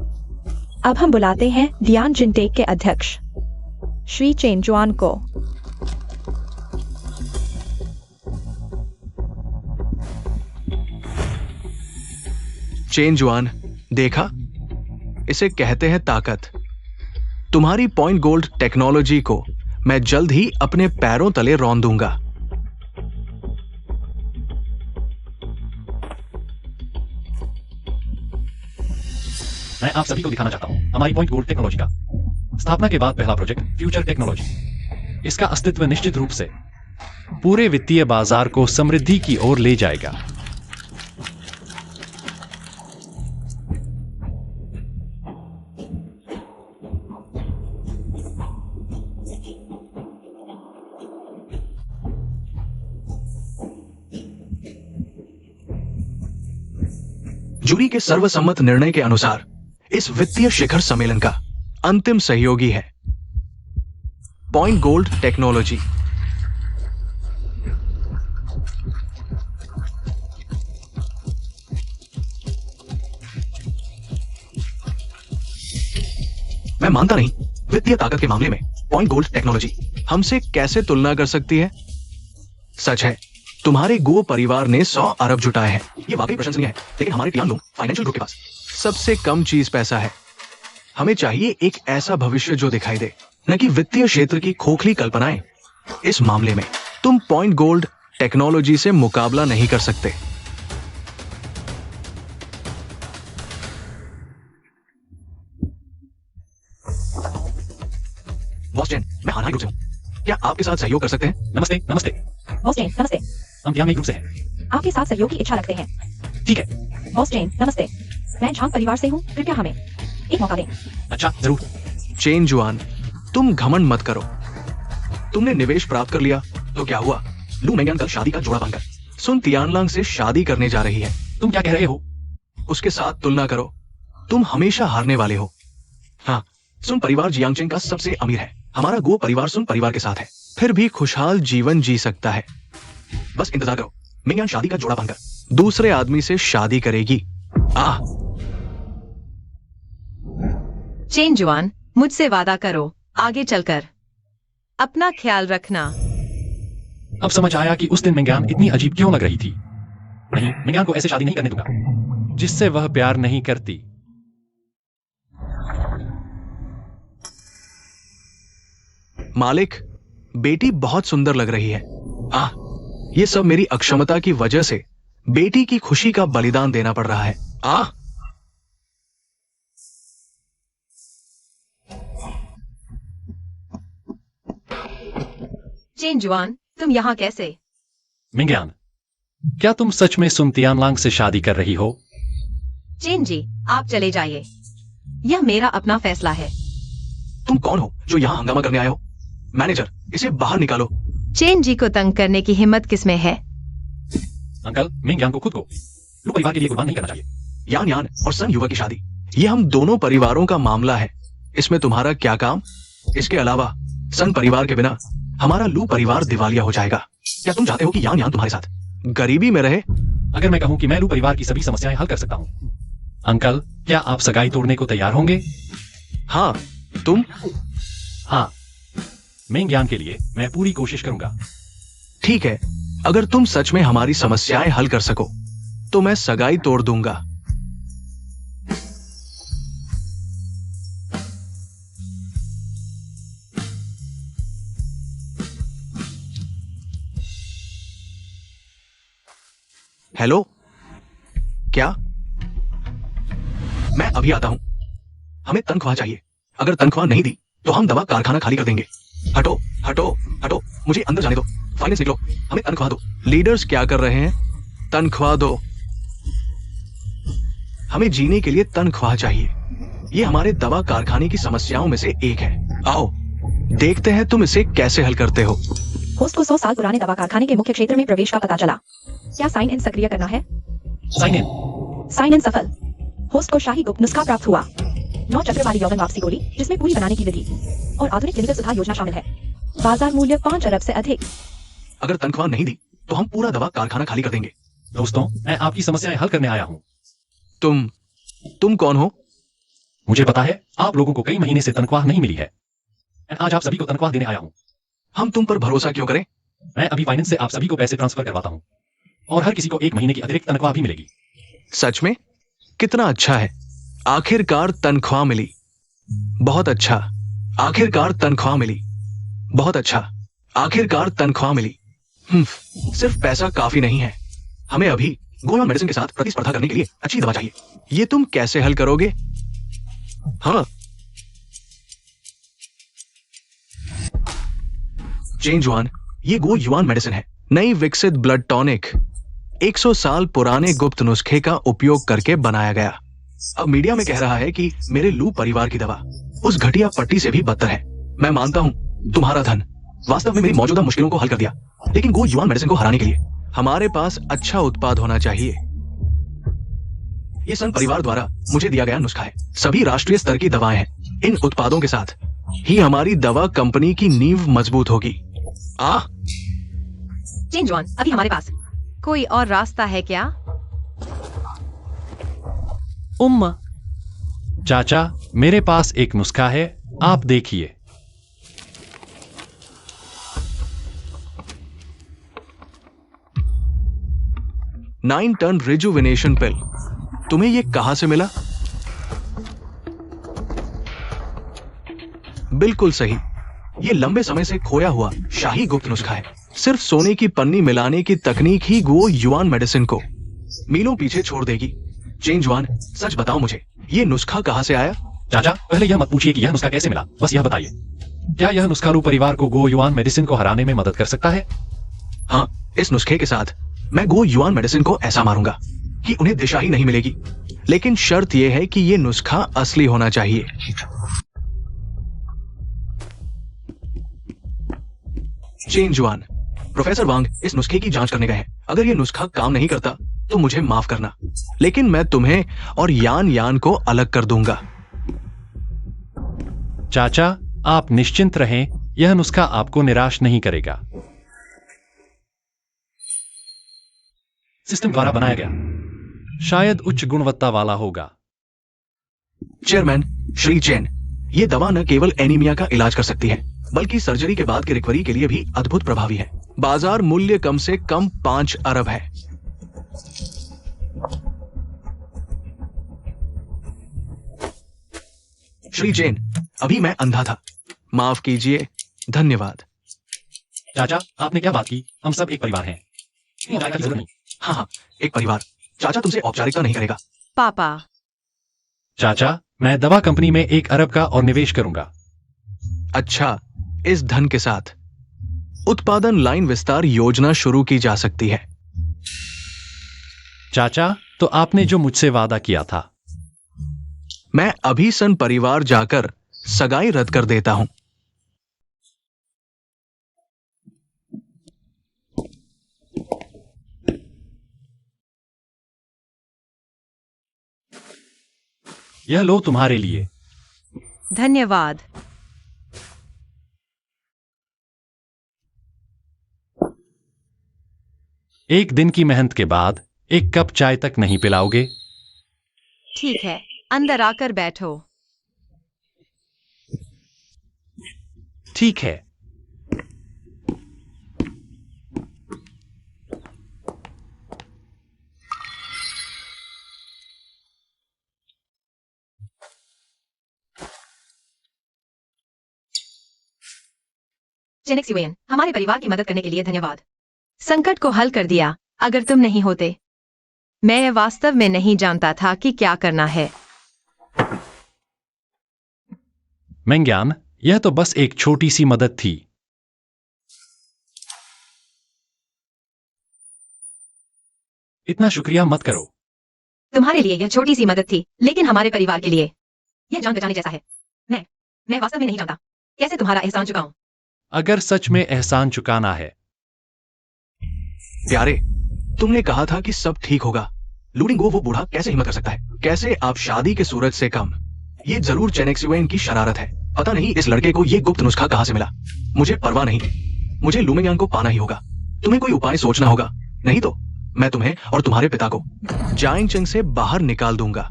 अब हम बुलाते हैं टियान जिनटेक के अध्यक्ष श्री चेन जुआन को। चेन जुआन, देखा, इसे कहते हैं ताकत। तुम्हारी पॉइंट गोल्ड टेक्नोलॉजी को मैं जल्द ही अपने पैरों तले रौंद दूंगा। मैं आप सभी को दिखाना चाहता हूं हमारी पॉइंट गोल्ड टेक्नोलॉजी का स्थापना के बाद पहला प्रोजेक्ट फ्यूचर टेक्नोलॉजी। इसका अस्तित्व निश्चित रूप से पूरे वित्तीय बाजार को समृद्धि की ओर ले जाएगा। जूरी के सर्वसम्मत निर्णय के अनुसार इस वित्तीय शिखर सम्मेलन का अंतिम सहयोगी है पॉइंट गोल्ड टेक्नोलॉजी। मैं मानता नहीं वित्तीय ताकत के मामले में पॉइंट गोल्ड टेक्नोलॉजी हमसे कैसे तुलना कर सकती है। सच है, तुम्हारे गो परिवार ने 100 अरब जुटाए हैं। ये वाकई प्रशंसनीय है, लेकिन हमारे टियानलोंग फाइनेंशियल ग्रुप के पास सबसे कम चीज पैसा है। हमें चाहिए एक ऐसा भविष्य जो दिखाई दे, न कि वित्तीय क्षेत्र की खोखली कल्पनाएं। इस मामले में तुम पॉइंट गोल्ड टेक्नोलॉजी से मुकाबला नहीं कर सकते। बॉस चेन, मैं हानहाई ग्रुप से हूं। क्या आपके साथ सहयोग कर सकते हैं? नमस्ते। नमस्ते। बॉस चेन, नमस्ते। हम टियानलोंग ग्रुप से हैं। आपके साथ सहयोग की इच्छा रखते हैं। ठीक है। बॉस चेन, नमस्ते। मैं झांग परिवार से हूँ। कृपया हमें एक मौका दें। अच्छा, जरूर। चेन जुआन, तुम घमंड मत करो। तुमने निवेश प्राप्त कर लिया तो क्या हुआ? लू मेंगान कल शादी का जोड़ा बनकर सुन तियानलांग से शादी करने जा रही है। तुम क्या कह रहे हो? उसके साथ तुलना करो। तुम हमेशा हारने वाले हो। हाँ, सुन परिवार जियांगचेंग का सबसे अमीर है। हमारा गो परिवार सुन परिवार के साथ है, फिर भी खुशहाल जीवन जी सकता है। बस इंतजार करो, मेंगान शादी का जोड़ा बनकर दूसरे आदमी से शादी करेगी। चेन जुआन, मुझसे वादा करो आगे चलकर अपना ख्याल रखना। अब समझ आया कि उस दिन मेंगान इतनी अजीब क्यों लग रही थी। नहीं, मेंगान को ऐसे शादी नहीं करने दूंगा जिससे वह प्यार नहीं करती। मालिक, बेटी बहुत सुंदर लग रही है। ये सब मेरी अक्षमता की वजह से बेटी की खुशी का बलिदान देना पड़ रहा है। चेन जुआन, तुम यहाँ कैसे? मिंग्यान, क्या तुम सच में सुन तियानलांग से शादी कर रही हो? चेन जी, आप चले जाइए। यह मेरा अपना फैसला है। तुम कौन हो जो यहाँ हंगामा करने आए हो? मैनेजर, इसे बाहर निकालो। चेन जी को तंग करने की हिम्मत किसमें है? अंकल, मिंग्यान को खुद को लू परिवार के लिए कुर्बान नहीं करना चाहिए। यान यान और सन युवा की शादी, ये हम दोनों परिवारों का मामला है। इसमें तुम्हारा क्या काम? इसके अलावा सन परिवार के बिना हमारा लू परिवार दिवालिया हो जाएगा। क्या तुम चाहते हो कि यान यान तुम्हारे साथ गरीबी में रहे? अगर मैं कहूं कि मैं लू परिवार की सभी समस्याएं हल कर सकता हूं, अंकल, क्या आप सगाई तोड़ने को तैयार होंगे? हाँ, तुम? हाँ, मिंग्यान के लिए मैं पूरी कोशिश करूंगा। ठीक है, अगर तुम सच में हमारी समस्याएं हल कर सको तो मैं सगाई तोड़ दूंगा। हेलो, क्या? मैं अभी आता हूं। हमें तनख्वाह चाहिए। अगर तनख्वाह नहीं दी तो हम दवा कारखाना खाली कर देंगे। हटो हटो हटो, मुझे अंदर जाने दो। फाइनेंस निकलो, हमें तनख्वाह दो। लीडर्स क्या कर रहे हैं? तनख्वाह दो। हमें जीने के लिए तनख्वाह चाहिए। ये हमारे दवा कारखाने की समस्याओं में से एक है। आओ देखते हैं तुम इसे कैसे हल करते हो। होस्ट को 100 साल पुराने दवा कारखाने के मुख्य क्षेत्र में प्रवेश का पता चला। क्या साइन इन सक्रिय करना है? Sign in. साइन इन सफल। होस्ट को शाही गुप्त नुस्खा प्राप्त हुआ। 9 चक्र वाली यौवन वापसी गोली, जिसमें पूरी बनाने की विधि और आधुनिक क्लिनिकल सुधार योजना शामिल है। बाजार मूल्य 5 अरब से अधिक। अगर तनख्वाह नहीं दी तो हम पूरा दवा कारखाना खाली कर देंगे। दोस्तों, मैं आपकी समस्याएं हल करने आया हूं। तुम कौन हो? मुझे पता है आप लोगों को कई महीने से तनख्वाह नहीं मिली है। मैं आज आप सभी को तनख्वाह देने आया हूं। हम तुम पर भरोसा क्यों करें? मैं अभी फाइनेंस से आप सभी को पैसे ट्रांसफर करवाता हूं और हर किसी को 1 महीने की अतिरिक्त तनख्वाह भी मिलेगी। सच में? कितना अच्छा है। आखिरकार तनख्वाह मिली। बहुत अच्छा। आखिरकार तनख्वाह मिली। बहुत अच्छा। आखिरकार तनख्वाह मिली। सिर्फ पैसा काफी नहीं है। हमें अभी गोया मेडिसिन के साथ प्रतिस्पर्धा करने के लिए अच्छी दवा चाहिए। ये तुम कैसे हल करोगे? हाँ, चेन जुआन, ये गो युआन मेडिसिन है। नई विकसित ब्लड टॉनिक, 100 साल पुराने गुप्त नुस्खे का उपयोग करके बनाया गया। अब मीडिया में कह रहा है कि मेरे लू परिवार की दवा उस घटिया पट्टी से भी बदतर है। मैं मानता हूं तुम्हारा धन वास्तव में मेरी मौजूदा मुश्किलों को हल कर दिया, लेकिन गो युआन मेडिसिन को हराने के लिए हमारे पास अच्छा उत्पाद होना चाहिए। ये सन परिवार द्वारा मुझे दिया गया नुस्खा है। सभी राष्ट्रीय स्तर की दवाएं हैं। इन उत्पादों के साथ ही हमारी दवा कंपनी की नींव मजबूत होगी। चेन जुआन, अभी हमारे पास कोई और रास्ता है क्या? चाचा, मेरे पास एक नुस्खा है, आप देखिए। नाइन टन रिजुविनेशन पिल, तुम्हें ये कहां से मिला? बिल्कुल सही, ये लंबे समय से खोया हुआ शाही गुप्त नुस्खा है। सिर्फ सोने की पन्नी मिलाने की तकनीक ही गो युआन मेडिसिन को मीलों पीछे छोड़ देगी। चेन जुआन, सच बताओ मुझे, ये नुस्खा कहां से आया? चाचा, पहले यह मत पूछिए कि यह नुस्खा कैसे मिला, बस यह बताइए, क्या यह नुस्खा लू परिवार को गो युआन मेडिसिन को हराने में मदद कर सकता है? हाँ, इस नुस्खे के साथ मैं गो युआन मेडिसिन को ऐसा मारूंगा कि उन्हें दिशा ही नहीं मिलेगी। लेकिन शर्त यह है कि यह नुस्खा असली होना चाहिए। चेन जुआन, प्रोफेसर वांग इस नुस्खे की जांच करने गए हैं। अगर यह नुस्खा काम नहीं करता तो मुझे माफ करना, लेकिन मैं तुम्हें और यान यान को अलग कर दूंगा। चाचा, आप निश्चिंत रहें, यह नुस्खा आपको निराश नहीं करेगा। सिस्टम द्वारा बनाया गया, शायद उच्च गुणवत्ता वाला होगा। चेयरमैन श्री चेन, ये दवा न केवल एनीमिया का इलाज कर सकती है, बल्कि सर्जरी के बाद की रिकवरी के लिए भी अद्भुत प्रभावी है। बाजार मूल्य कम से कम 5 अरब है। श्री चेन, अभी मैं अंधा था, माफ कीजिए। धन्यवाद। चाचा, आपने क्या बात की? हम सब एक परिवार हैं, इतनी औपचारिकता की जरूरत नहीं। हाँ, एक परिवार। चाचा तुमसे औपचारिकता नहीं करेगा। पापा, चाचा, मैं दवा कंपनी में 1 अरब का और निवेश करूंगा। अच्छा, इस धन के साथ उत्पादन लाइन विस्तार योजना शुरू की जा सकती है। चाचा, तो आपने जो मुझसे वादा किया था। मैं अभी सन परिवार जाकर सगाई रद्द कर देता हूं। यह लो तुम्हारे लिए। धन्यवाद। एक दिन की मेहनत के बाद एक कप चाय तक नहीं पिलाओगे? ठीक है, अंदर आकर बैठो। ठीक है। जेनेक्स यूएन, हमारे परिवार की मदद करने के लिए धन्यवाद। संकट को हल कर दिया। अगर तुम नहीं होते, मैं वास्तव में नहीं जानता था कि क्या करना है। मेंग्यान, यह तो बस एक छोटी सी मदद थी। इतना शुक्रिया मत करो। तुम्हारे लिए यह छोटी सी मदद थी, लेकिन हमारे परिवार के लिए यह जान बचाने जैसा है। मैं वास्तव में नहीं जानता कैसे तुम्हारा एहसान चुकाऊं। अगर सच में एहसान चुकाना है। प्यारे, तुमने कहा था कि सब ठीक होगा। लूडिंगो वो बूढ़ा कैसे हिम्मत कर सकता है? कैसे आप शादी के सूरज से कम? ये जरूर चेनेक्सुएन की शरारत है। पता नहीं इस लड़के को ये गुप्त नुस्खा कहां से मिला। मुझे परवाह नहीं, मुझे लुमिंगयान को पाना ही होगा। तुम्हें कोई उपाय सोचना होगा, नहीं तो मैं तुम्हें और तुम्हारे पिता को जाइंगचंग से बाहर निकाल दूंगा।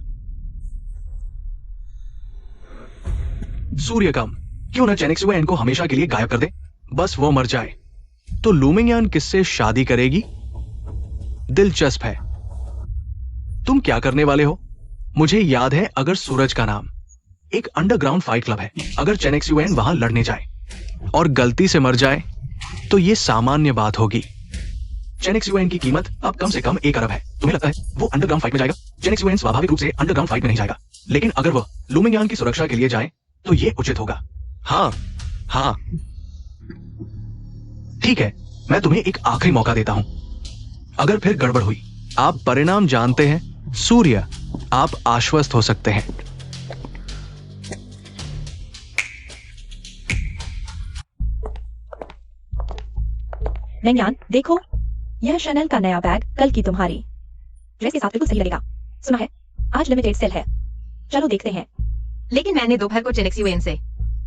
सूर्यकम, क्यों ना चेनेक्सुएन को हमेशा के लिए गायब कर दे। बस वो मर जाए तो लुमिंगयान किससे शादी करेगी? दिलचस्प है। तुम क्या करने वाले हो? मुझे याद है अगर सूरज का नाम एक अंडरग्राउंड फाइट क्लब है। अगर चेनेक्सुएन वहां लड़ने जाए और गलती से मर जाए तो यह सामान्य बात होगी। चेनेक्सुएन की कीमत अब कम से कम 1 अरब है। तुम्हें लगता है वो अंडरग्राउंड फाइट में जाएगा? चेनेक्सुएन स्वाभाविक रूप से अंडरग्राउंड फाइट में नहीं जाएगा, लेकिन अगर वह लुमिंगयान की सुरक्षा के लिए जाए तो यह उचित होगा। हाँ, ठीक है, मैं तुम्हें एक आखिरी मौका देता हूं। अगर फिर गड़बड़ हुई, आप परिणाम जानते हैं। सूर्य, आप आश्वस्त हो सकते हैं। मेंग्यान, देखो, यह शनेल का नया बैग कल की तुम्हारी ड्रेस के साथ बिल्कुल सही लगेगा। सुना है आज लिमिटेड सेल है, चलो देखते हैं। लेकिन मैंने दोपहर को चेनेक्सुएन से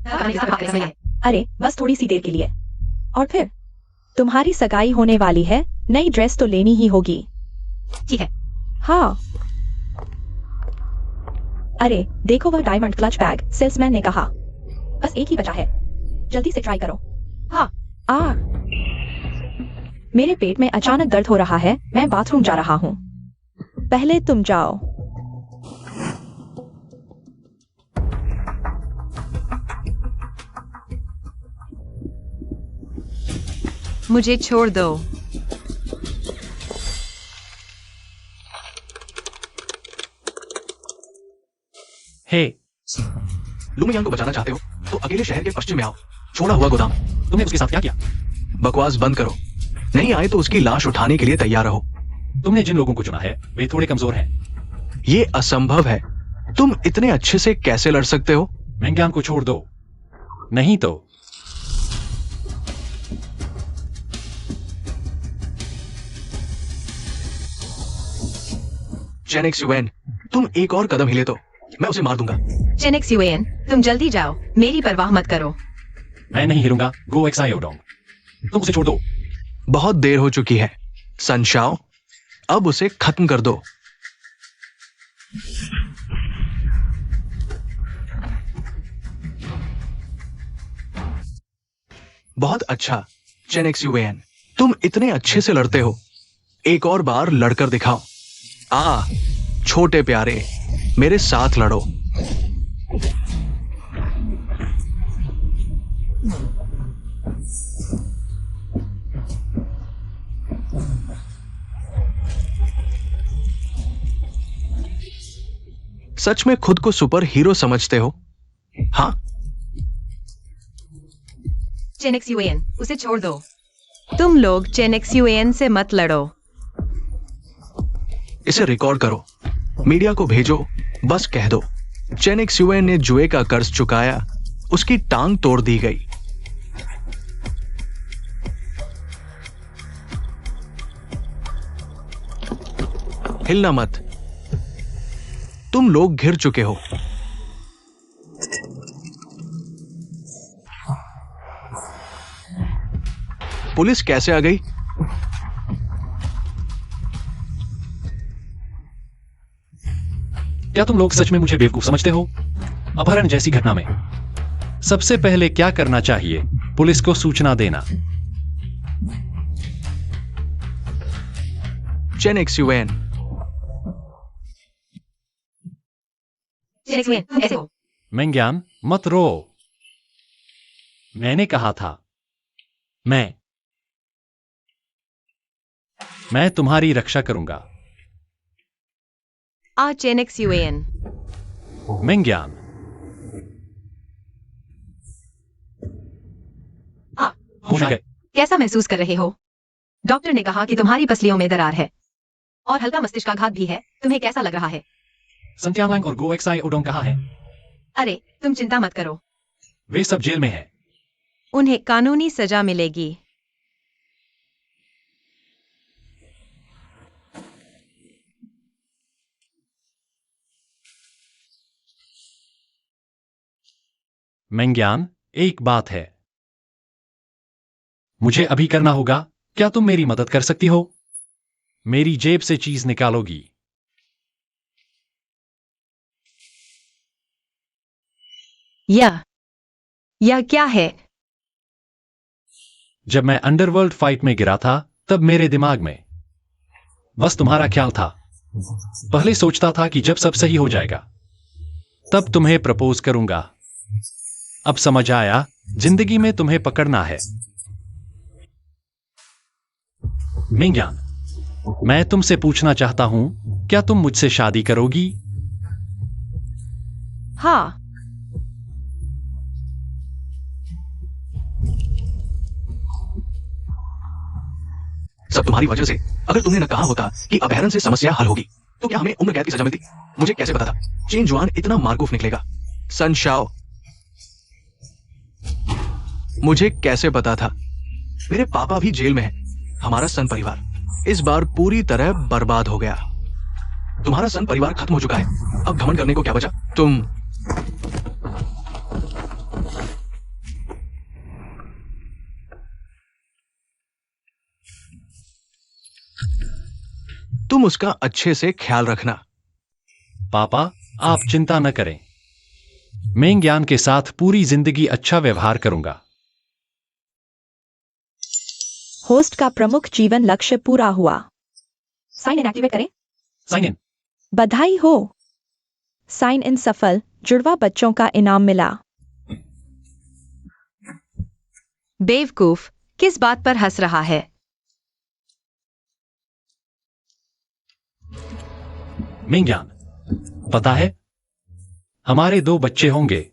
समय है। अरे बस थोड़ी सी देर के लिए, और फिर तुम्हारी सगाई होने वाली है। नई ड्रेस तो लेनी ही होगी। ठीक है। हाँ, अरे देखो, वह डायमंड क्लच बैग सेल्समैन ने कहा। बस एक ही बचा है, जल्दी से ट्राई करो। हाँ, मेरे पेट में अचानक दर्द हो रहा है, मैं बाथरूम जा रहा हूँ। पहले तुम जाओ। मुझे छोड़ दो। हे, लुमिंगयान को बचाना चाहते हो तो अकेले शहर के पश्चिम में आओ। छोड़ा हुआ गोदाम। तुमने उसके साथ क्या किया? बकवास बंद करो। नहीं आए तो उसकी लाश उठाने के लिए तैयार रहो। तुमने जिन लोगों को चुना है वे थोड़े कमजोर हैं। ये असंभव है। तुम इतने अच्छे से कैसे लड़ सकते हो? मेंग्यान को छोड़ दो, नहीं तो। चेनेक्सुएन, तुम एक और कदम हिले तो मैं उसे मार दूंगा। चेनेक्सुएन, तुम जल्दी जाओ, मेरी परवाह मत करो। मैं नहीं हिलूंगा। गो एक्सायोडोंग, तुम उसे छोड़ दो। बहुत देर हो चुकी है सनशाओ, अब उसे खत्म कर दो। बहुत अच्छा चेनेक्सुएन, तुम इतने अच्छे से लड़ते हो। एक और बार लड़कर दिखाओ। छोटे प्यारे, मेरे साथ लड़ो। सच में खुद को सुपर हीरो समझते हो? हाँ, चेनेक्सुएन, उसे छोड़ दो। तुम लोग चेनेक्सयूएन से मत लड़ो। इसे रिकॉर्ड करो, मीडिया को भेजो, बस कह दो चेनेक्सयूएन ने जुए का कर्ज चुकाया, उसकी टांग तोड़ दी गई। हिलना मत, तुम लोग घिर चुके हो। पुलिस कैसे आ गई? क्या तुम लोग सच में मुझे बेवकूफ समझते हो? अपहरण जैसी घटना में सबसे पहले क्या करना चाहिए? पुलिस को सूचना देना। चेनेक्सयूएन, ऐसे हो। मेंग्यान, मत रो। मैंने कहा था मैं तुम्हारी रक्षा करूंगा। आ चेनेक्सयूएन। मेंग्यान, होश आ गए। कैसा महसूस कर रहे हो? डॉक्टर ने कहा कि तुम्हारी पसलियों में दरार है और हल्का मस्तिष्काघात भी है। तुम्हें कैसा लग रहा है? संत्यालांग और गोएक्साई ओडोंग कहाँ है? अरे तुम चिंता मत करो, वे सब जेल में हैं। उन्हें कानूनी सजा मिलेगी। मेंग्यान, एक बात है, मुझे अभी करना होगा। क्या तुम मेरी मदद कर सकती हो? मेरी जेब से चीज निकालोगी? यह क्या है? जब मैं अंडरवर्ल्ड फाइट में गिरा था, तब मेरे दिमाग में बस तुम्हारा ख्याल था। पहले सोचता था कि जब सब सही हो जाएगा, तब तुम्हें प्रपोज करूंगा। अब समझ आया, जिंदगी में तुम्हें पकड़ना है। मेंग्यान, मैं तुमसे पूछना चाहता हूं, क्या तुम मुझसे शादी करोगी? हाँ। सब तुम्हारी वजह से। अगर तुमने न कहा होता कि अपहरण से समस्या हल होगी, तो क्या हमें उम्र कैद की सजा मिलती? मुझे कैसे पता था चेन जुआन इतना मार्कूफ निकलेगा? सन शाओ, मुझे कैसे पता था? मेरे पापा भी जेल में हैं। हमारा सन परिवार इस बार पूरी तरह बर्बाद हो गया। तुम्हारा सन परिवार खत्म हो चुका है। अब घमंड करने को क्या बचा? तुम उसका अच्छे से ख्याल रखना। पापा, आप चिंता न करें। मेंग्यान के साथ पूरी जिंदगी अच्छा व्यवहार करूंगा। होस्ट का प्रमुख जीवन लक्ष्य पूरा हुआ। साइन इन एक्टिवेट करें। Sign in. बधाई हो, साइन इन सफल। जुड़वा बच्चों का इनाम मिला। बेवकूफ किस बात पर हंस रहा है? मेंग्यान, पता है, हमारे 2 बच्चे होंगे।